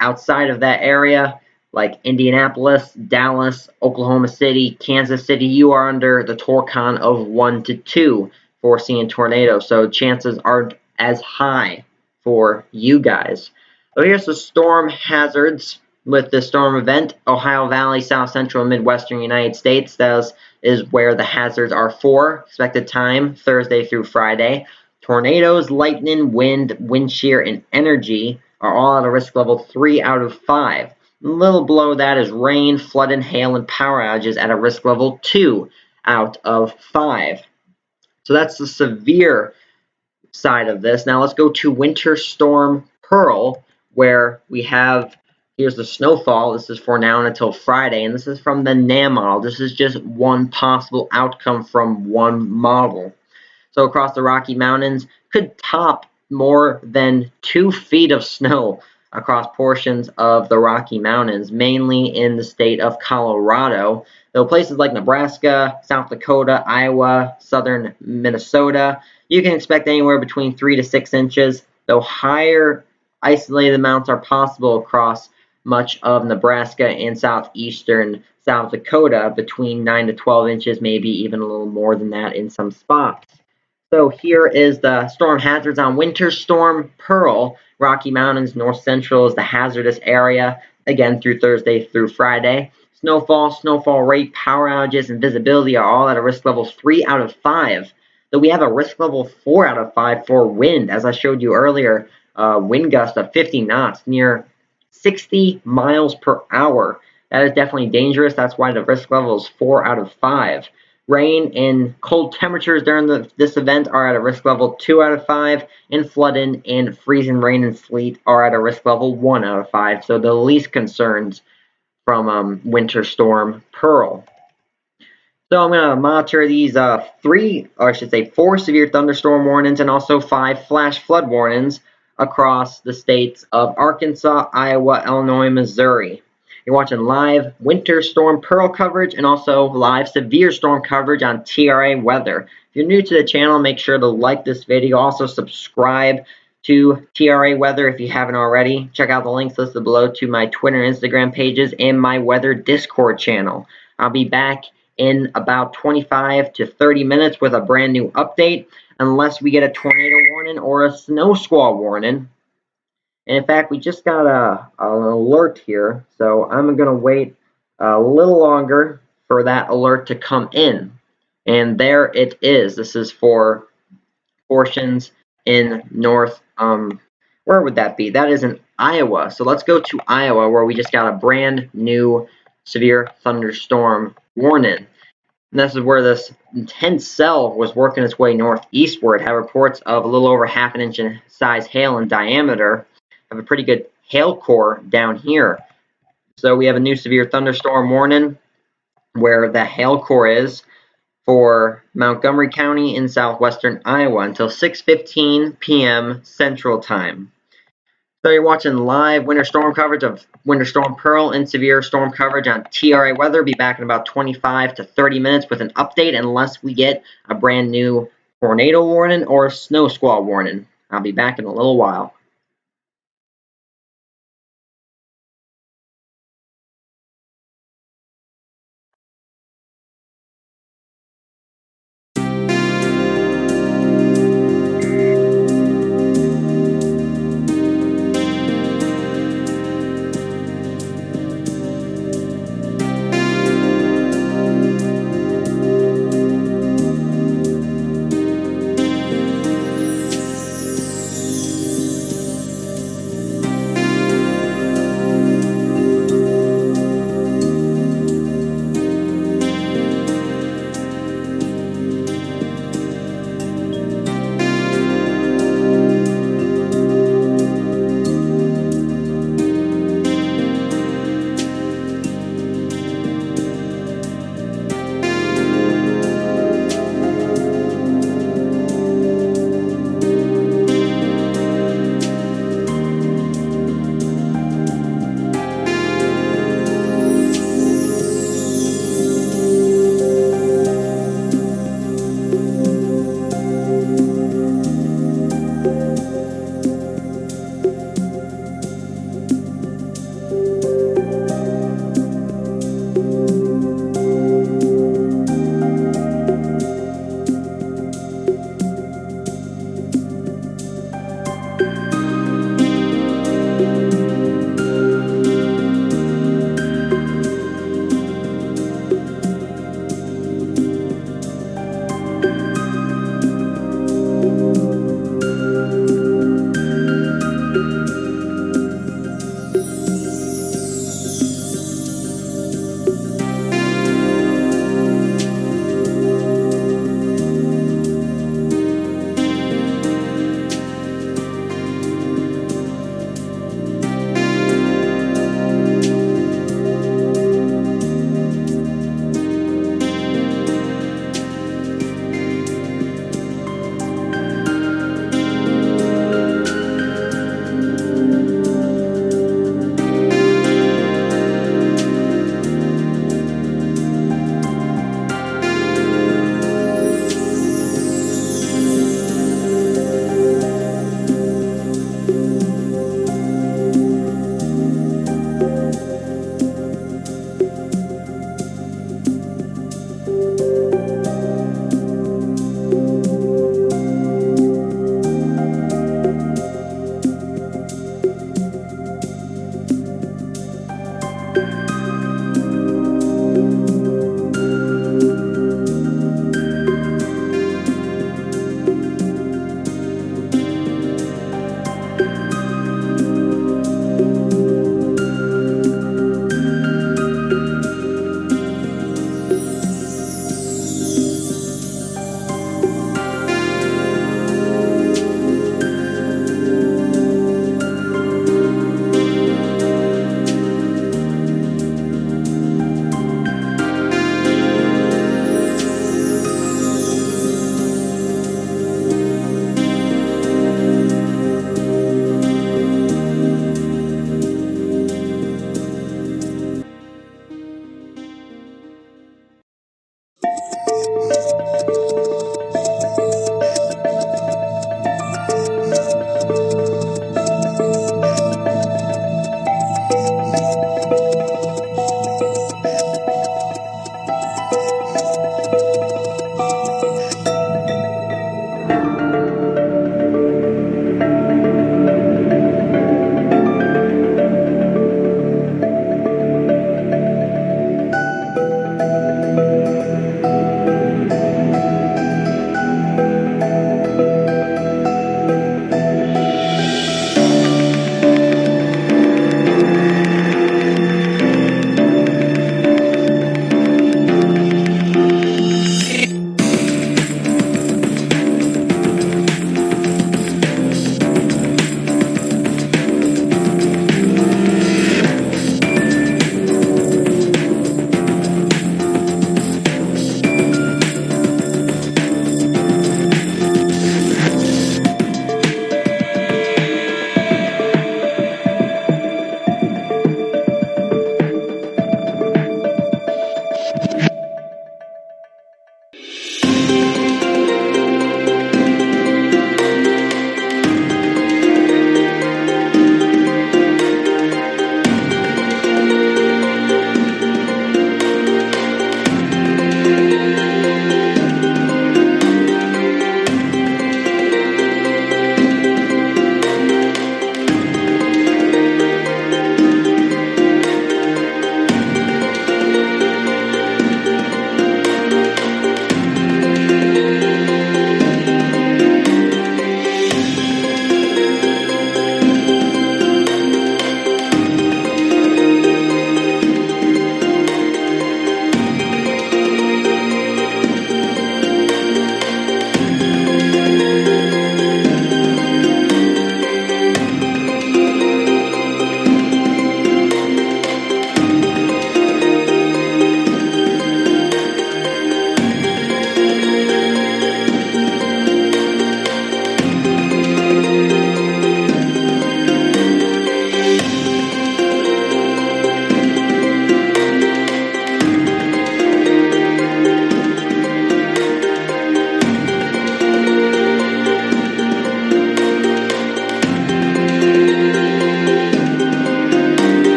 outside of that area, like Indianapolis, Dallas, Oklahoma City, Kansas City, you are under the Tor-Con of 1 to 2 for seeing tornadoes. So chances aren't as high for you guys. So here's the storm hazards with the storm event. Ohio Valley, South Central, and Midwestern United States. That is where the hazards are for. Expected time, Thursday through Friday. Tornadoes, lightning, wind, wind shear, and energy are all at a risk level 3 out of 5. A little below that is rain, flood, and hail, and power outages at a risk level 2 out of 5. So that's the severe side of this. Now let's go to Winter Storm Pearl, where we have, here's the snowfall. This is for now until Friday, and this is from the NAM model. This is just one possible outcome from one model. So across the Rocky Mountains, could top more than 2 feet of snow across portions of the Rocky Mountains, mainly in the state of Colorado. Though places like Nebraska, South Dakota, Iowa, southern Minnesota, you can expect anywhere between 3 to 6 inches, though higher isolated amounts are possible across much of Nebraska and southeastern South Dakota, between 9 to 12 inches, maybe even a little more than that in some spots. So here is the storm hazards on Winter Storm Pearl. Rocky Mountains, North Central is the hazardous area, again, through Thursday through Friday. Snowfall, snowfall rate, power outages, and visibility are all at a risk level 3 out of 5. Though we have a risk level 4 out of 5 for wind, as I showed you earlier, wind gust of 50 knots, near 60 miles per hour. That is definitely dangerous. That's why the risk level is 4 out of 5. Rain and cold temperatures during this event are at a risk level 2 out of 5, and flooding and freezing rain and sleet are at a risk level 1 out of 5. So the least concerns from Winter Storm Pearl. So I'm going to monitor these 4 severe thunderstorm warnings and also 5 flash flood warnings across the states of Arkansas, Iowa, Illinois, Missouri. You're watching live Winter Storm Pearl coverage and also live severe storm coverage on TRA Weather. If you're new to the channel, make sure to like this video. Also subscribe to TRA Weather if you haven't already. Check out the links listed below to my Twitter and Instagram pages and my weather Discord channel. I'll be back in about 25 to 30 minutes with a brand new update, unless we get a tornado warning or a snow squall warning. And in fact, we just got an alert here, so I'm going to wait a little longer for that alert to come in. And there it is. This is for portions in north, where would that be? That is in Iowa. So let's go to Iowa, where we just got a brand new severe thunderstorm warning. And this is where this intense cell was working its way northeastward. Had reports of a little over half an inch in size hail in diameter. Have a pretty good hail core down here. So we have a new severe thunderstorm warning where the hail core is for Montgomery County in southwestern Iowa until 6:15 p.m. Central Time. So you're watching live winter storm coverage of Winter Storm Pearl and severe storm coverage on TRA Weather. Be back in about 25 to 30 minutes with an update unless we get a brand new tornado warning or snow squall warning. I'll be back in a little while.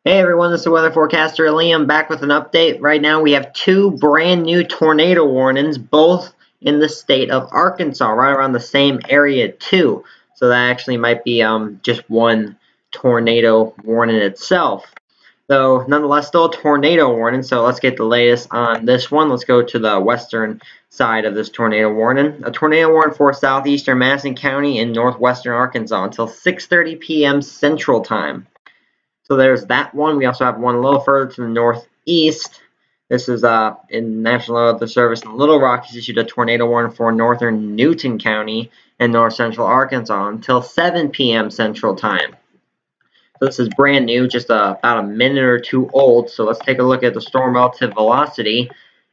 Hey everyone, this is weather forecaster Liam back with an update. Right now we have two brand new tornado warnings, both in the state of Arkansas, right around the same area too. So that actually might be just one tornado warning itself. Though nonetheless still a tornado warning, so let's get the latest on this one. Let's go to the western side of this tornado warning. A tornado warning for southeastern Madison County in northwestern Arkansas until 6:30 p.m. Central Time. So there's that one. We also have one a little further to the northeast. This is in National Weather Service in Little Rock has issued a tornado warning for northern Newton County and north central Arkansas until 7 p.m. Central Time. So this is brand new, just about a minute or two old. So let's take a look at the storm relative velocity.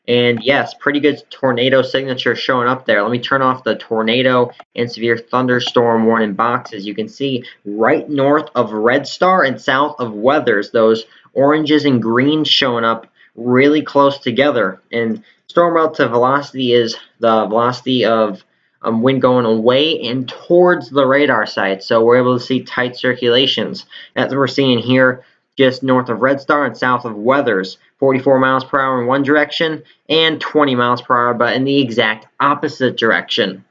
And yes, pretty good tornado signature showing up there. Let me turn off the tornado and severe thunderstorm warning boxes. You can see right north of Red Star and south of Weathers, those oranges and greens showing up really close together. And storm relative velocity is the velocity of wind going away and towards the radar site. So we're able to see tight circulations. As we're seeing here, just north of Red Star and south of Weathers, 44 miles per hour in one direction and 20 miles per hour, but in the exact opposite direction.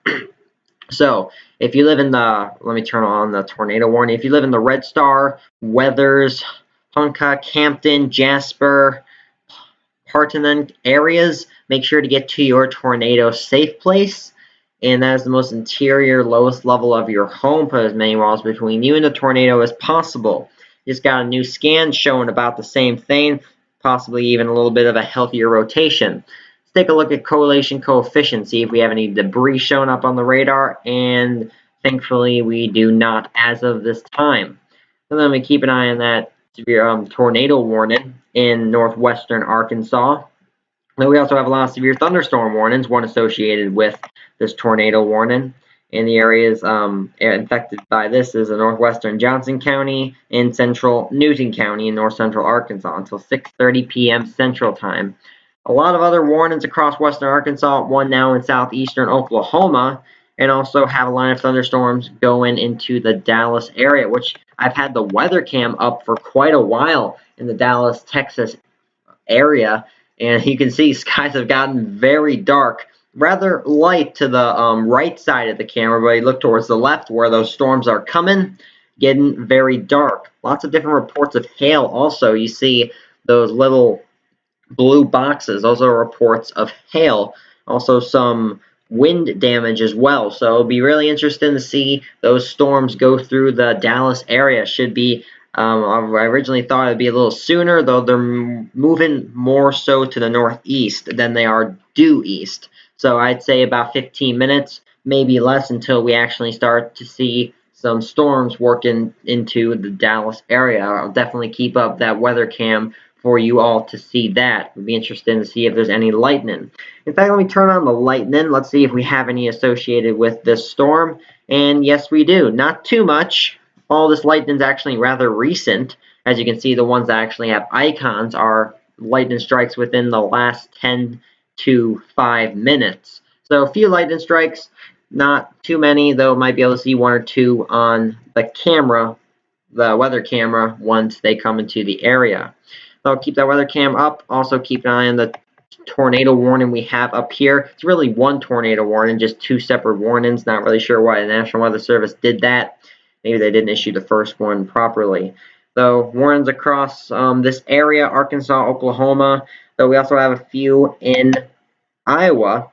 So if you live in the, let me turn on the tornado warning. If you live in the Red Star, Weathers, Ponca, Campton, Jasper, Partonan areas, make sure to get to your tornado safe place. And that is the most interior, lowest level of your home. Put as many walls between you and the tornado as possible. Just got a new scan showing about the same thing, possibly even a little bit of a healthier rotation. Let's take a look at correlation coefficient, see if we have any debris showing up on the radar, and thankfully we do not as of this time. And then we keep an eye on that severe tornado warning in northwestern Arkansas. Then we also have a lot of severe thunderstorm warnings, one associated with this tornado warning. And the areas infected by this is the northwestern Johnson County and central Newton County in north central Arkansas until 6:30 p.m. Central Time. A lot of other warnings across western Arkansas, one now in southeastern Oklahoma, and also have a line of thunderstorms going into the Dallas area, which I've had the weather cam up for quite a while in the Dallas, Texas area, and you can see skies have gotten very dark, rather light to the right side of the camera, but you look towards the left where those storms are coming, getting very dark. Lots of different reports of hail also. You see those little blue boxes, those are reports of hail. Also some wind damage as well. So it'll be really interesting to see those storms go through the Dallas area. Should be I originally thought it'd be a little sooner, though they're moving more so to the northeast than they are due east. So I'd say about 15 minutes, maybe less, until we actually start to see some storms working into the Dallas area. I'll definitely keep up that weather cam for you all to see that. It'll be interesting to see if there's any lightning. In fact, let me turn on the lightning. Let's see if we have any associated with this storm. And yes, we do. Not too much. All this lightning is actually rather recent. As you can see, the ones that actually have icons are lightning strikes within the last 10 to 5 minutes. So a few lightning strikes, not too many, though might be able to see one or two on the camera, the weather camera, once they come into the area. So I'll keep that weather cam up. Also keep an eye on the tornado warning we have up here. It's really one tornado warning, just two separate warnings. Not really sure why the National Weather Service did that. Maybe they didn't issue the first one properly. So warnings across this area, Arkansas, Oklahoma. Though we also have a few in Iowa.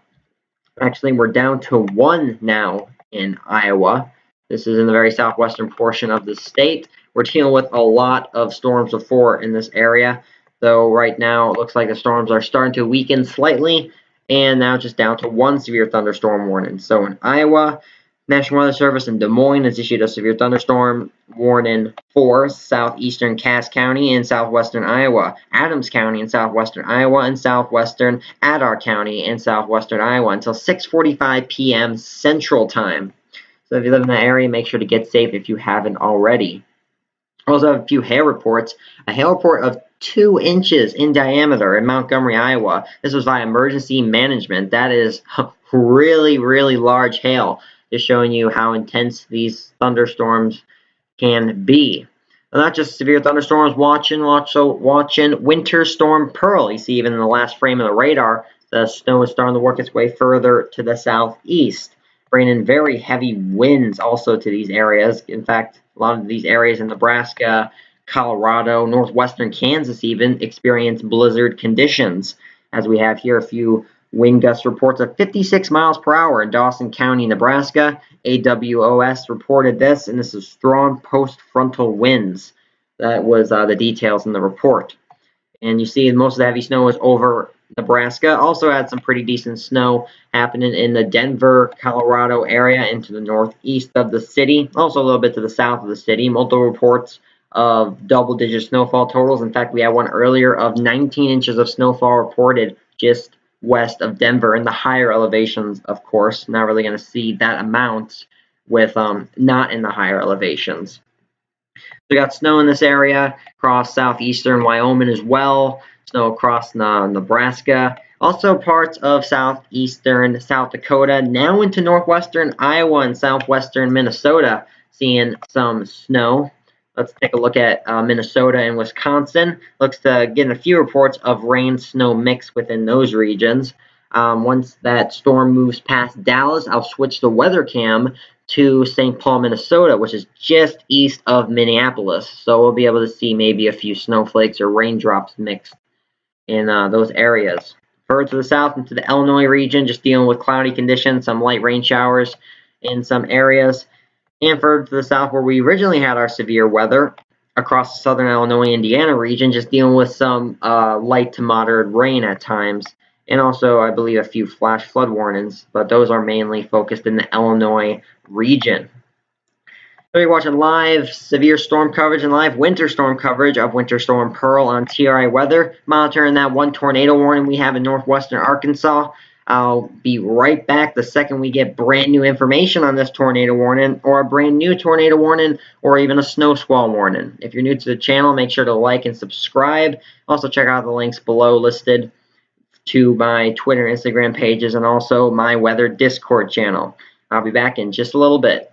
Actually, we're down to one now in Iowa. This is in the very southwestern portion of the state. We're dealing with a lot of storms before in this area. Though right now it looks like the storms are starting to weaken slightly, and now just down to one severe thunderstorm warning. So in Iowa, National Weather Service in Des Moines has issued a severe thunderstorm warning for southeastern Cass County and southwestern Iowa, Adams County in southwestern Iowa, and southwestern Adair County in southwestern Iowa until 6:45 p.m. Central Time. So if you live in that area, make sure to get safe if you haven't already. Also have a few hail reports. A hail report of 2 inches in diameter in Montgomery, Iowa. This was via emergency management. That is really, really large hail. Just showing you how intense these thunderstorms can be. Not just severe thunderstorms, watching Winter Storm Pearl. You see, even in the last frame of the radar, the snow is starting to work its way further to the southeast, bringing in very heavy winds also to these areas. In fact, a lot of these areas in Nebraska, Colorado, northwestern Kansas even experience blizzard conditions, as we have here a few wind gust reports of 56 miles per hour in Dawson County, Nebraska. AWOS reported this, and this is strong post-frontal winds. That was the details in the report. And you see most of the heavy snow is over Nebraska. Also had some pretty decent snow happening in the Denver, Colorado area into the northeast of the city. Also a little bit to the south of the city. Multiple reports of double-digit snowfall totals. In fact, we had one earlier of 19 inches of snowfall reported just west of Denver in the higher elevations, of course. Not really going to see that amount with not in the higher elevations. We got snow in this area across southeastern Wyoming as well. Snow across Nebraska. Also parts of southeastern South Dakota. Now into northwestern Iowa and southwestern Minnesota, seeing some snow. Let's take a look at Minnesota and Wisconsin. Looks to get a few reports of rain-snow mix within those regions. Once that storm moves past Dallas, I'll switch the weather cam to St. Paul, Minnesota, which is just east of Minneapolis. So we'll be able to see maybe a few snowflakes or raindrops mixed in those areas. Further to the south into the Illinois region, just dealing with cloudy conditions, some light rain showers in some areas. And further to the south where we originally had our severe weather, across the southern Illinois, Indiana region, just dealing with some light to moderate rain at times. And also, I believe, a few flash flood warnings, but those are mainly focused in the Illinois region. So you're watching live severe storm coverage and live winter storm coverage of Winter Storm Pearl on TRI Weather, monitoring that one tornado warning we have in northwestern Arkansas. I'll be right back the second we get brand new information on this tornado warning, or a brand new tornado warning, or even a snow squall warning. If you're new to the channel, make sure to like and subscribe. Also check out the links below listed to my Twitter and Instagram pages, and also my weather Discord channel. I'll be back in just a little bit.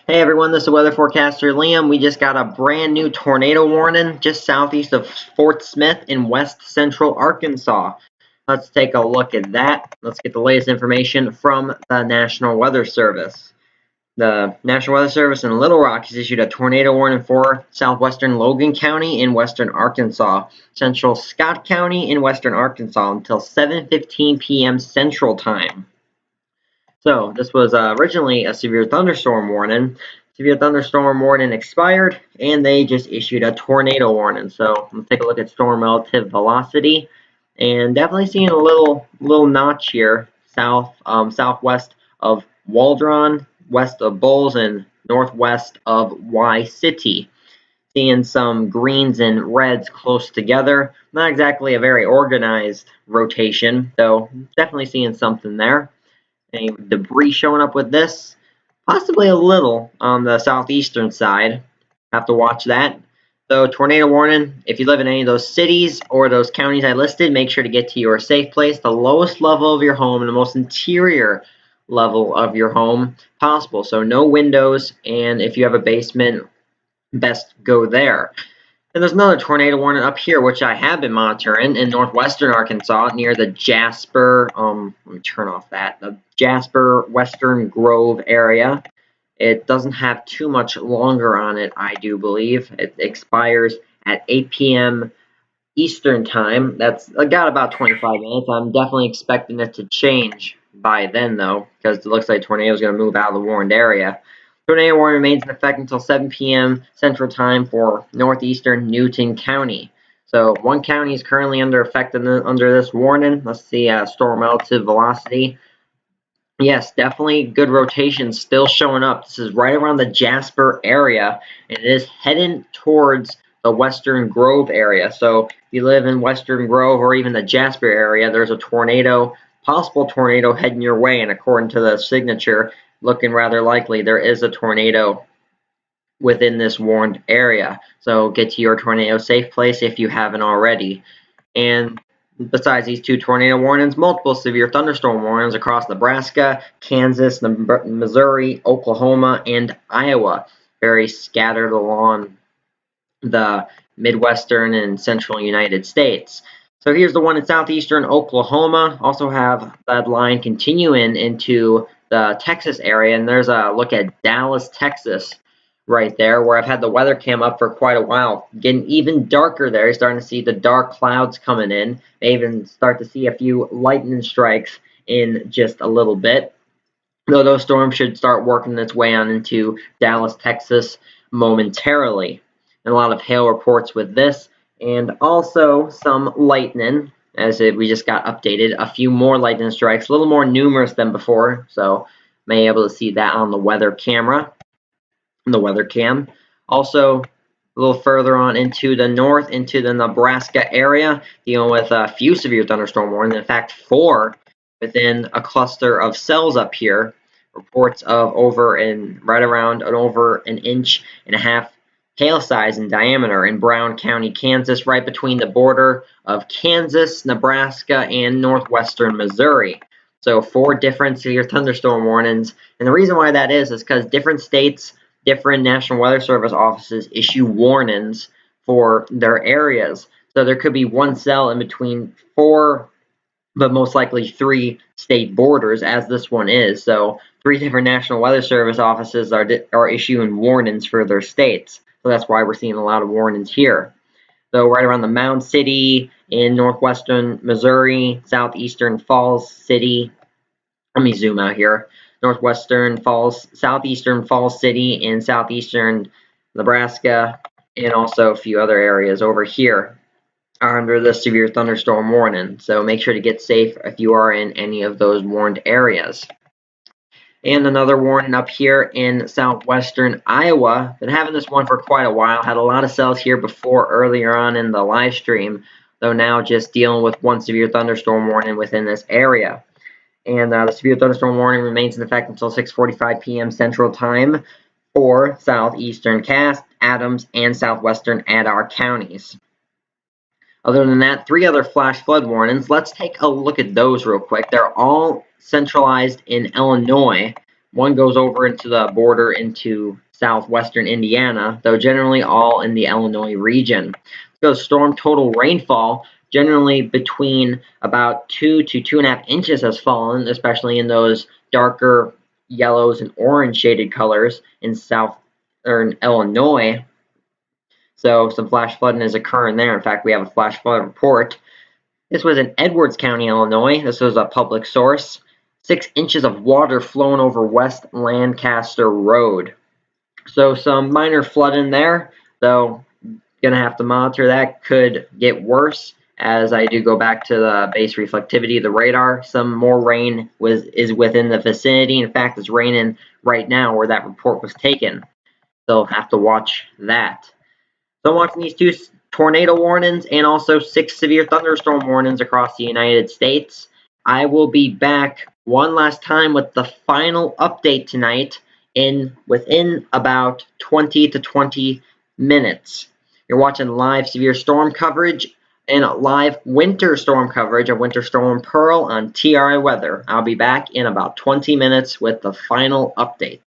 Hey everyone, this is weather forecaster Liam. We just got a brand new tornado warning just southeast of Fort Smith in west central Arkansas. Let's take a look at that. Let's get the latest information from the National Weather Service. The National Weather Service in Little Rock has issued a tornado warning for southwestern Logan County in western Arkansas, central Scott County in western Arkansas until 7:15 p.m. Central Time. So this was originally a severe thunderstorm warning. Severe thunderstorm warning expired, and they just issued a tornado warning. So let's take a look at storm relative velocity, and definitely seeing a little notch here, southwest of Waldron, west of Bulls, and northwest of Y City. Seeing some greens and reds close together. Not exactly a very organized rotation, though definitely seeing something there. Any debris showing up with this? Possibly a little on the southeastern side. Have to watch that. So tornado warning, if you live in any of those cities or those counties I listed, make sure to get to your safe place, the lowest level of your home and the most interior level of your home possible. So no windows, and if you have a basement, best go there. And there's another tornado warning up here, which I have been monitoring in northwestern Arkansas near the Jasper, let me turn off that, the Jasper Western Grove area. It doesn't have too much longer on it, I do believe. It expires at 8 p.m. Eastern time. That's got about 25 minutes. I'm definitely expecting it to change by then, though, because it looks like tornado is going to move out of the warned area. Tornado warning remains in effect until 7 p.m. Central Time for northeastern Newton County. So one county is currently under effect under this warning. Let's see storm relative velocity. Yes, definitely good rotation still showing up. This is right around the Jasper area, and it is heading towards the Western Grove area. So if you live in Western Grove or even the Jasper area, there's a tornado, possible tornado heading your way, and according to the signature, looking rather likely there is a tornado within this warned area. So get to your tornado safe place if you haven't already. And besides these two tornado warnings, multiple severe thunderstorm warnings across Nebraska, Kansas, Missouri, Oklahoma, and Iowa. Very scattered along the Midwestern and Central United States. So here's the one in southeastern Oklahoma. Also have that line continuing into the Texas area, and there's a look at Dallas, Texas right there, where I've had the weather cam up for quite a while. Getting even darker there. You're starting to see the dark clouds coming in. May even start to see a few lightning strikes in just a little bit. Though those storms should start working its way on into Dallas, Texas momentarily. And a lot of hail reports with this, and also some lightning, as we just got updated. A few more lightning strikes, a little more numerous than before, so may be able to see that on the weather camera, the weather cam. Also, a little further on into the north, into the Nebraska area, dealing with a few severe thunderstorm warnings. In fact, 4 within a cluster of cells up here. Reports of right around over an inch and a half hail size in diameter in Brown County, Kansas, right between the border of Kansas, Nebraska, and northwestern Missouri. So 4 different severe thunderstorm warnings. And the reason why that is because different states, different National Weather Service offices issue warnings for their areas. So there could be one cell in between 4, but most likely 3 state borders, as this one is. So 3 different National Weather Service offices are issuing warnings for their states. So that's why we're seeing a lot of warnings here. So right around the Mound City in northwestern Missouri, southeastern Falls City. Let me zoom out here. Southeastern Falls City in southeastern Nebraska, and also a few other areas over here are under the severe thunderstorm warning. So make sure to get safe if you are in any of those warned areas. And another warning up here in southwestern Iowa. Been having this one for quite a while. Had a lot of cells here before earlier on in the live stream, though now just dealing with one severe thunderstorm warning within this area. And the severe thunderstorm warning remains in effect until 6:45 p.m. Central Time for southeastern Cass, Adams, and southwestern Adair counties. Other than that, 3 other flash flood warnings. Let's take a look at those real quick. They're all centralized in Illinois, One goes over into the border into southwestern Indiana, though generally all in the Illinois region. So storm total rainfall, generally between about 2 to 2.5 inches has fallen, especially in those darker yellows and orange shaded colors in southern Illinois. So some flash flooding is occurring there. In fact, we have a flash flood report. This was in Edwards County, Illinois. This was a public source. 6 inches of water flowing over West Lancaster Road. So some minor flooding there, though gonna have to monitor that. Could get worse as I do go back to the base reflectivity of the radar. Some more rain is within the vicinity. In fact, it's raining right now where that report was taken. So have to watch that. So I'm watching these 2 tornado warnings and also 6 severe thunderstorm warnings across the United States. I will be back one last time with the final update tonight within about 20 to 20 minutes. You're watching live severe storm coverage and live winter storm coverage of Winter Storm Pearl on TRI Weather. I'll be back in about 20 minutes with the final update.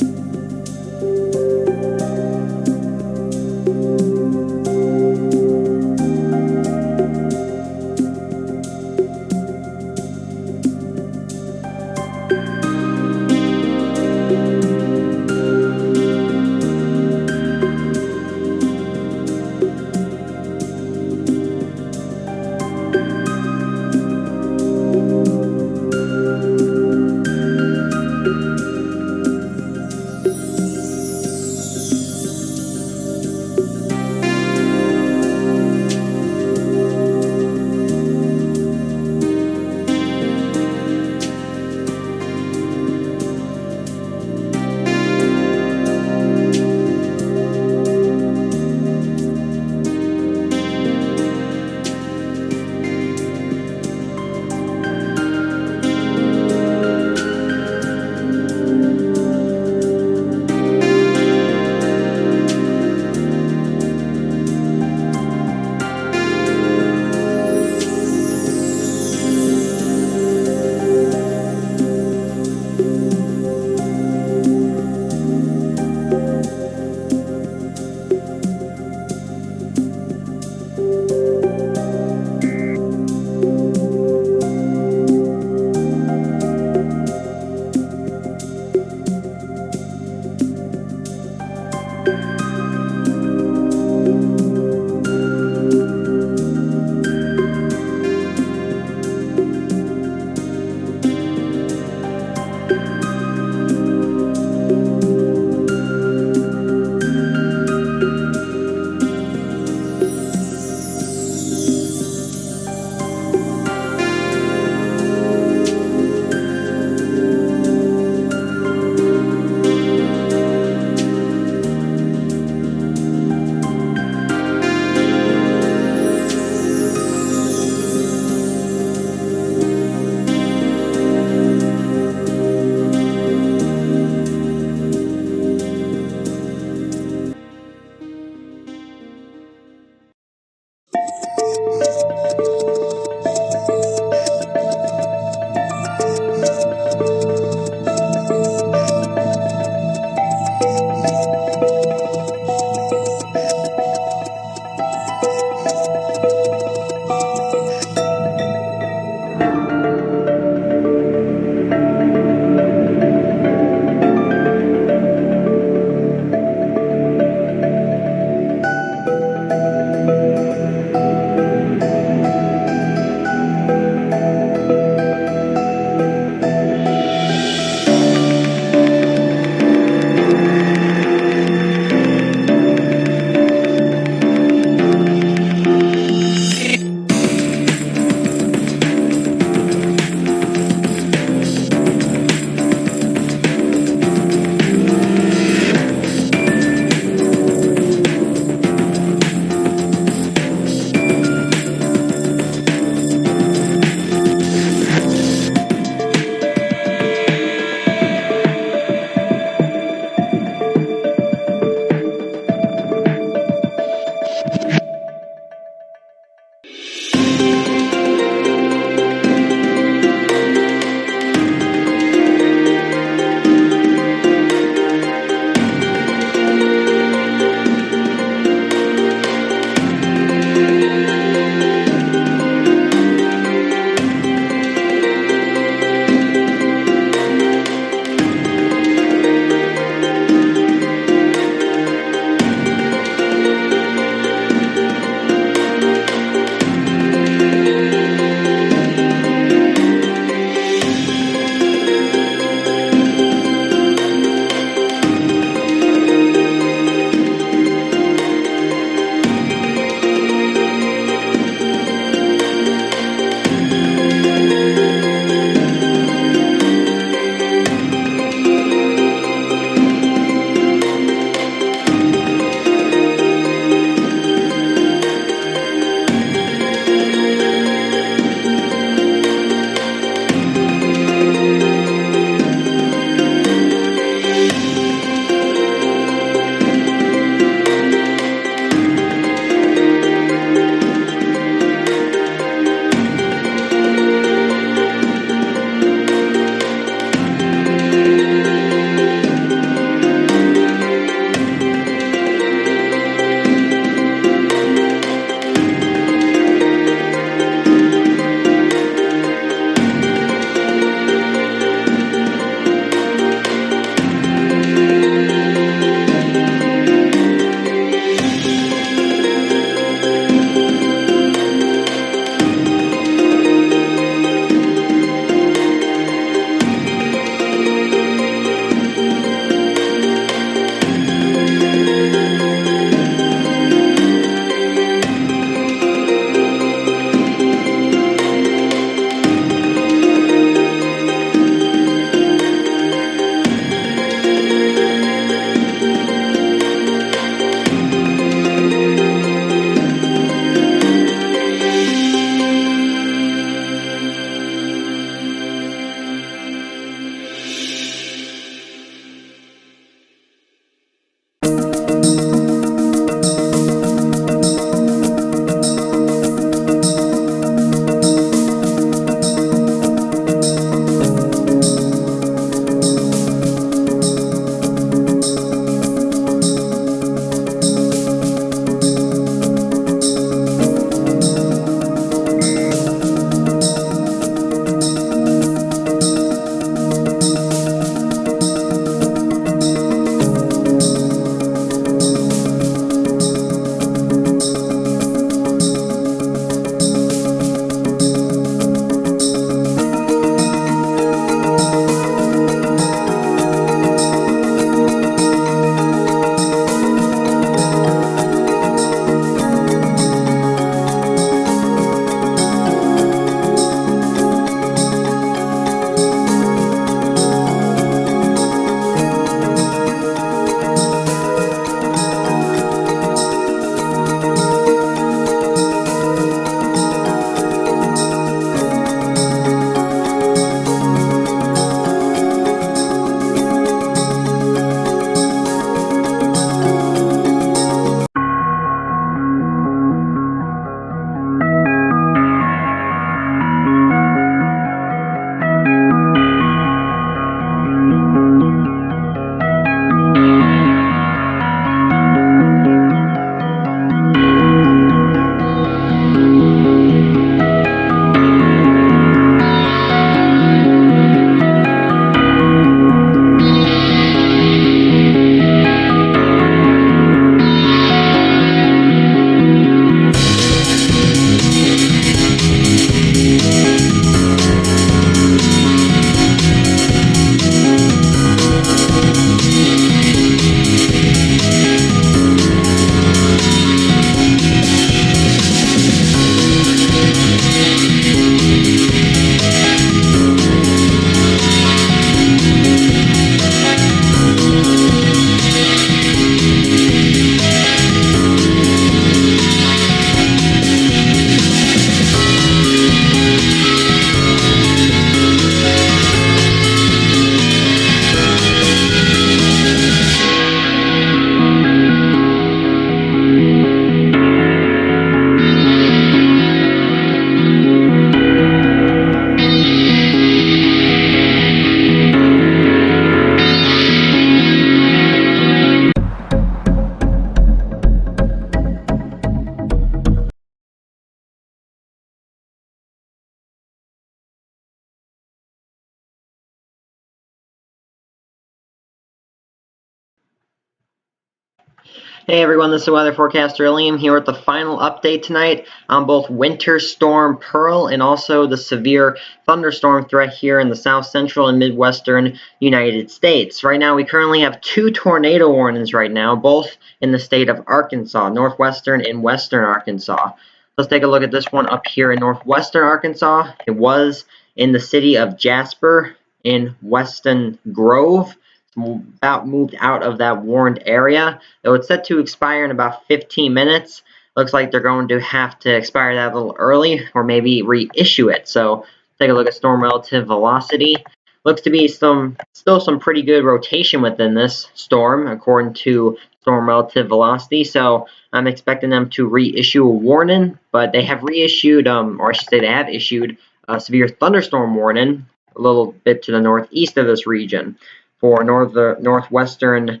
Hey everyone, this is weather forecaster Liam here with the final update tonight on both Winter Storm Pearl and also the severe thunderstorm threat here in the south central and midwestern United States. Right now we currently have 2 tornado warnings right now, both in the state of Arkansas, northwestern and western Arkansas. Let's take a look at this one up here in northwestern Arkansas. It was in the city of Jasper in Weston Grove. About moved out of that warned area. Though it's set to expire in about 15 minutes. Looks like they're going to have to expire that a little early or maybe reissue it. So take a look at storm relative velocity. Looks to be still some pretty good rotation within this storm according to storm relative velocity. So I'm expecting them to reissue a warning, but they have reissued, or I should say they have issued a severe thunderstorm warning a little bit to the northeast of this region for northwestern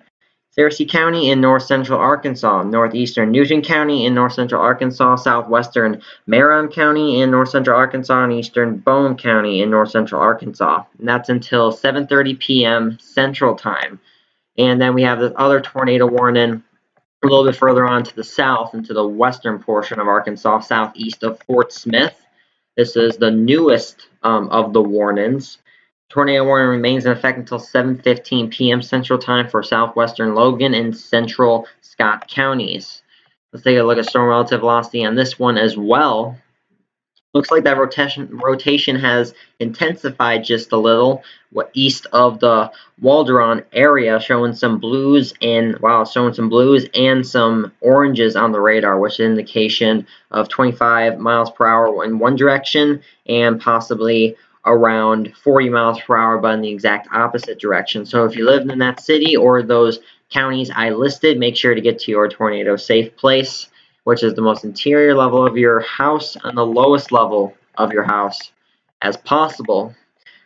Searcy County in north central Arkansas, northeastern Newton County in north central Arkansas, southwestern Marion County in north central Arkansas, and eastern Bone County in north central Arkansas. And that's until 7:30 p.m. Central Time. And then we have this other tornado warning a little bit further on to the south into the western portion of Arkansas, southeast of Fort Smith. This is the newest of the warnings. Tornado warning remains in effect until 7:15 p.m. Central Time for southwestern Logan and central Scott counties. Let's take a look at storm relative velocity on this one as well. Looks like that rotation has intensified just a little east of the Waldron area, showing some blues and some oranges on the radar, which is an indication of 25 miles per hour in one direction and possibly around 40 miles per hour, but in the exact opposite direction. So if you live in that city or those counties I listed, make sure to get to your tornado safe place, which is the most interior level of your house and the lowest level of your house as possible.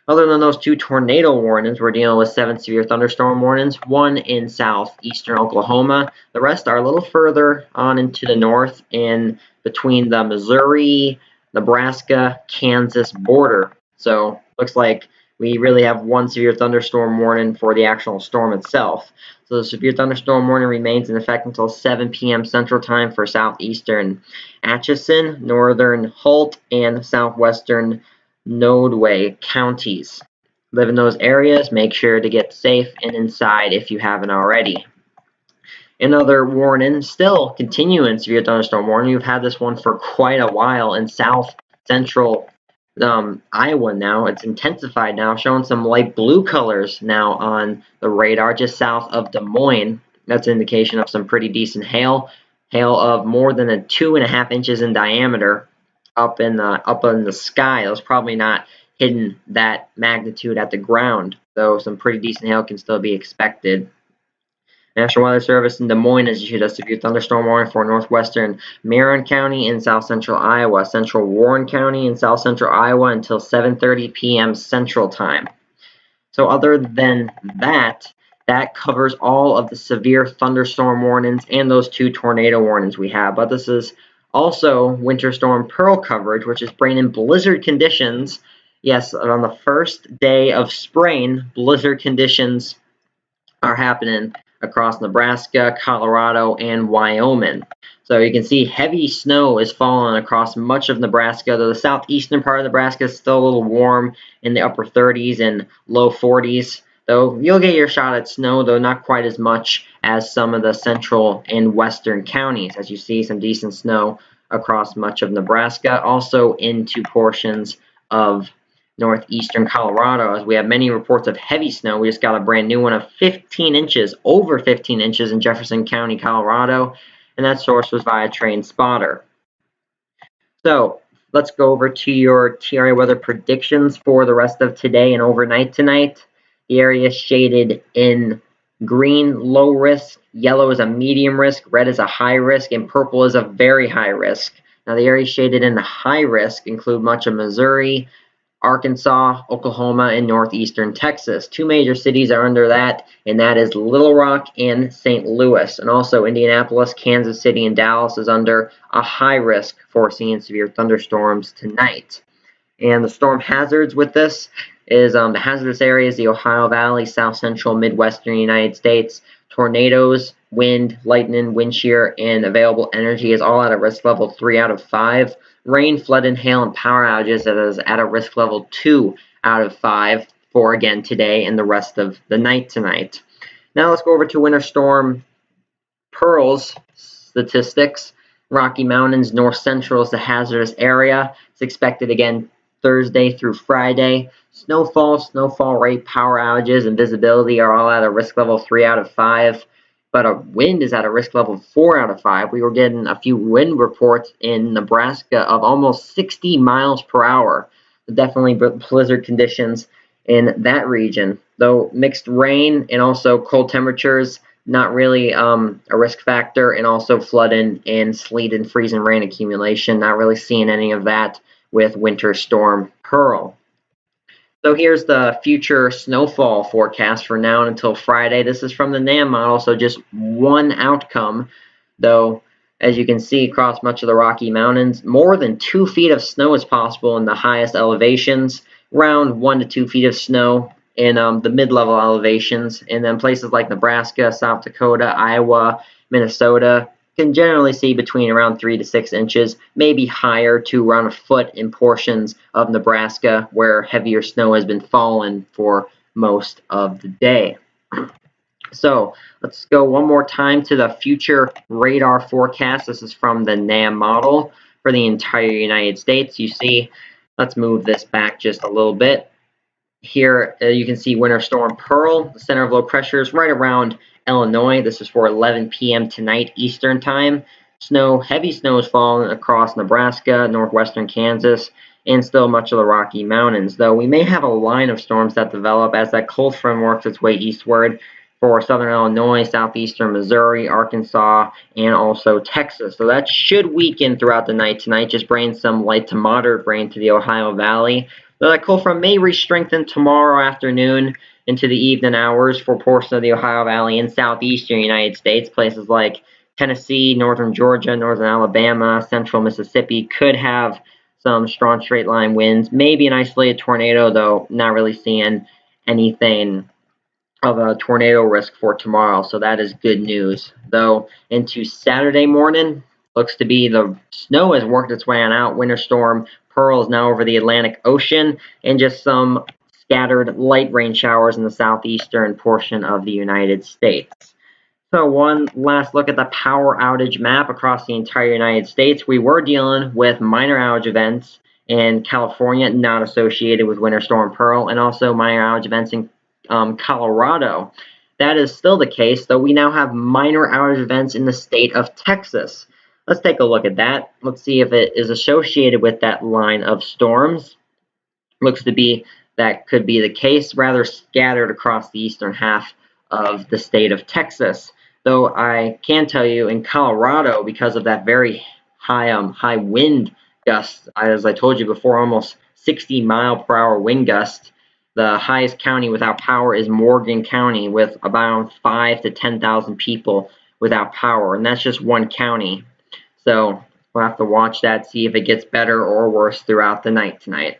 Other than those 2 tornado warnings, we're dealing with 7 severe thunderstorm warnings, one in southeastern Oklahoma. The rest are a little further on into the north in between the Missouri, Nebraska, Kansas border. So looks like we really have 1 severe thunderstorm warning for the actual storm itself. So the severe thunderstorm warning remains in effect until 7 p.m. Central Time for southeastern Atchison, northern Holt, and southwestern Nodaway counties. Live in those areas. Make sure to get safe and inside if you haven't already. Another warning, still continuing severe thunderstorm warning. We've had this one for quite a while in south central Iowa now. It's intensified now, showing some light blue colors now on the radar just south of Des Moines. That's an indication of some pretty decent hail. Hail of more than 2.5 inches in diameter up in the sky. It was probably not hitting that magnitude at the ground, though some pretty decent hail can still be expected. National Weather Service in Des Moines has issued a severe thunderstorm warning for northwestern Marion County and south central Iowa, central Warren County and south central Iowa until 7:30 p.m. Central Time. So other than that, that covers all of the severe thunderstorm warnings and those 2 tornado warnings we have. But this is also Winter Storm Pearl coverage, which is bringing blizzard conditions. Yes, on the first day of spring, blizzard conditions are happening across Nebraska, Colorado, and Wyoming. So you can see heavy snow is falling across much of Nebraska, though the southeastern part of Nebraska is still a little warm in the upper 30s and low 40s. Though you'll get your shot at snow, though not quite as much as some of the central and western counties, as you see some decent snow across much of Nebraska, also into portions of northeastern Colorado, as we have many reports of heavy snow. We just got a brand new one of 15 inches, over 15 inches in Jefferson County, Colorado, and that source was via Train Spotter. So let's go over to your TRA weather predictions for the rest of today and overnight tonight. The area is shaded in green, low risk, yellow is a medium risk, red is a high risk, and purple is a very high risk. Now the areas shaded in the high risk include much of Missouri, Arkansas, Oklahoma, and northeastern Texas. 2 major cities are under that, and that is Little Rock and St. Louis. And also Indianapolis, Kansas City, and Dallas is under a high risk for seeing severe thunderstorms tonight. And the storm hazards with this is the hazardous areas, the Ohio Valley, south central, midwestern United States. Tornadoes wind, lightning, wind shear, and available energy is all at a risk level 3 out of 5. Rain, flood, and hail and power outages that is at a risk level 2 out of 5 for again today and the rest of the night tonight. Now let's go over to Winter Storm Pearl's statistics. Rocky Mountains, North Central is the hazardous area. It's expected again Thursday through Friday. Snowfall rate, power outages, and visibility are all at a risk level 3 out of 5. But a wind is at a risk level 4 out of 5. We were getting a few wind reports in Nebraska of almost 60 miles per hour. Definitely blizzard conditions in that region. Though mixed rain and also cold temperatures, not really a risk factor, and also flooding and sleet and freezing rain accumulation. Not really seeing any of that with Winter Storm Pearl. So here's the future snowfall forecast for now until Friday. This is from the NAM model, so just one outcome, though. As you can see across much of the Rocky Mountains, more than 2 feet of snow is possible in the highest elevations, around 1 to 2 feet of snow in the mid-level elevations, and then places like Nebraska, South Dakota, Iowa, Minnesota can generally see between around 3 to 6 inches, maybe higher to around a foot in portions of Nebraska where heavier snow has been falling for most of the day. So let's go one more time to the future radar forecast. This is from the NAM model for the entire United States. You see, let's move this back just a little bit. Here you can see Winter Storm Pearl. The center of low pressure is right around Illinois. This is for 11 p.m. tonight Eastern time. Heavy snow is falling across Nebraska, northwestern Kansas, and still much of the Rocky Mountains. Though we may have a line of storms that develop as that cold front works its way eastward for southern Illinois, southeastern Missouri, Arkansas, and also Texas. So that should weaken throughout the night tonight, just bringing some light to moderate rain to the Ohio Valley. Though that cold front may re-strengthen tomorrow afternoon into the evening hours for portions of the Ohio Valley and southeastern United States. Places like Tennessee, northern Georgia, northern Alabama, central Mississippi could have some strong straight line winds. Maybe an isolated tornado, though not really seeing anything of a tornado risk for tomorrow, so that is good news. Though into Saturday morning, looks to be the snow has worked its way on out. Winter Storm Pearl is now over the Atlantic Ocean, and just some scattered light rain showers in the southeastern portion of the United States. So one last look at the power outage map across the entire United States. We were dealing with minor outage events in California, not associated with Winter Storm Pearl, and also minor outage events in Colorado. That is still the case, though we now have minor outage events in the state of Texas. Let's take a look at that. Let's see if it is associated with that line of storms. Looks to be that could be the case, rather scattered across the eastern half of the state of Texas. Though I can tell you in Colorado, because of that very high wind gusts, as I told you before, almost 60 mile per hour wind gusts, the highest county without power is Morgan County, with about 5,000 to 10,000 people without power, and that's just one county. So we'll have to watch that, see if it gets better or worse throughout the night tonight.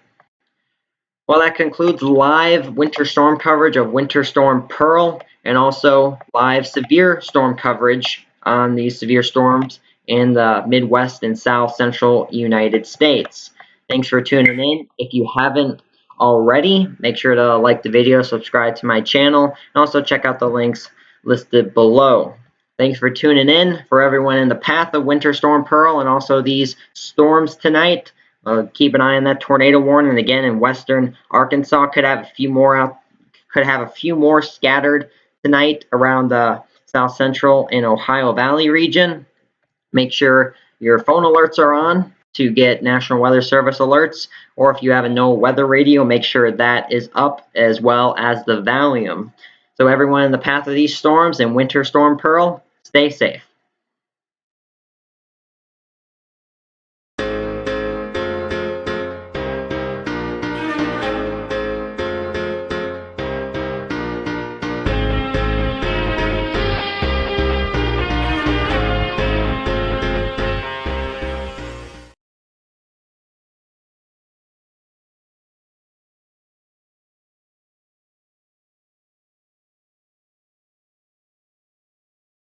Well, that concludes live winter storm coverage of Winter Storm Pearl, and also live severe storm coverage on these severe storms in the Midwest and South Central United States. Thanks for tuning in. If you haven't already, make sure to like the video, subscribe to my channel, and also check out the links listed below. Thanks for tuning in. For everyone in the path of Winter Storm Pearl and also these storms tonight, keep an eye on that tornado warning. Again, in western Arkansas, could have a few more scattered tonight around the South Central and Ohio Valley region. Make sure your phone alerts are on to get National Weather Service alerts, or if you have a no weather radio, make sure that is up, as well as the volume. So everyone in the path of these storms and Winter Storm Pearl, stay safe.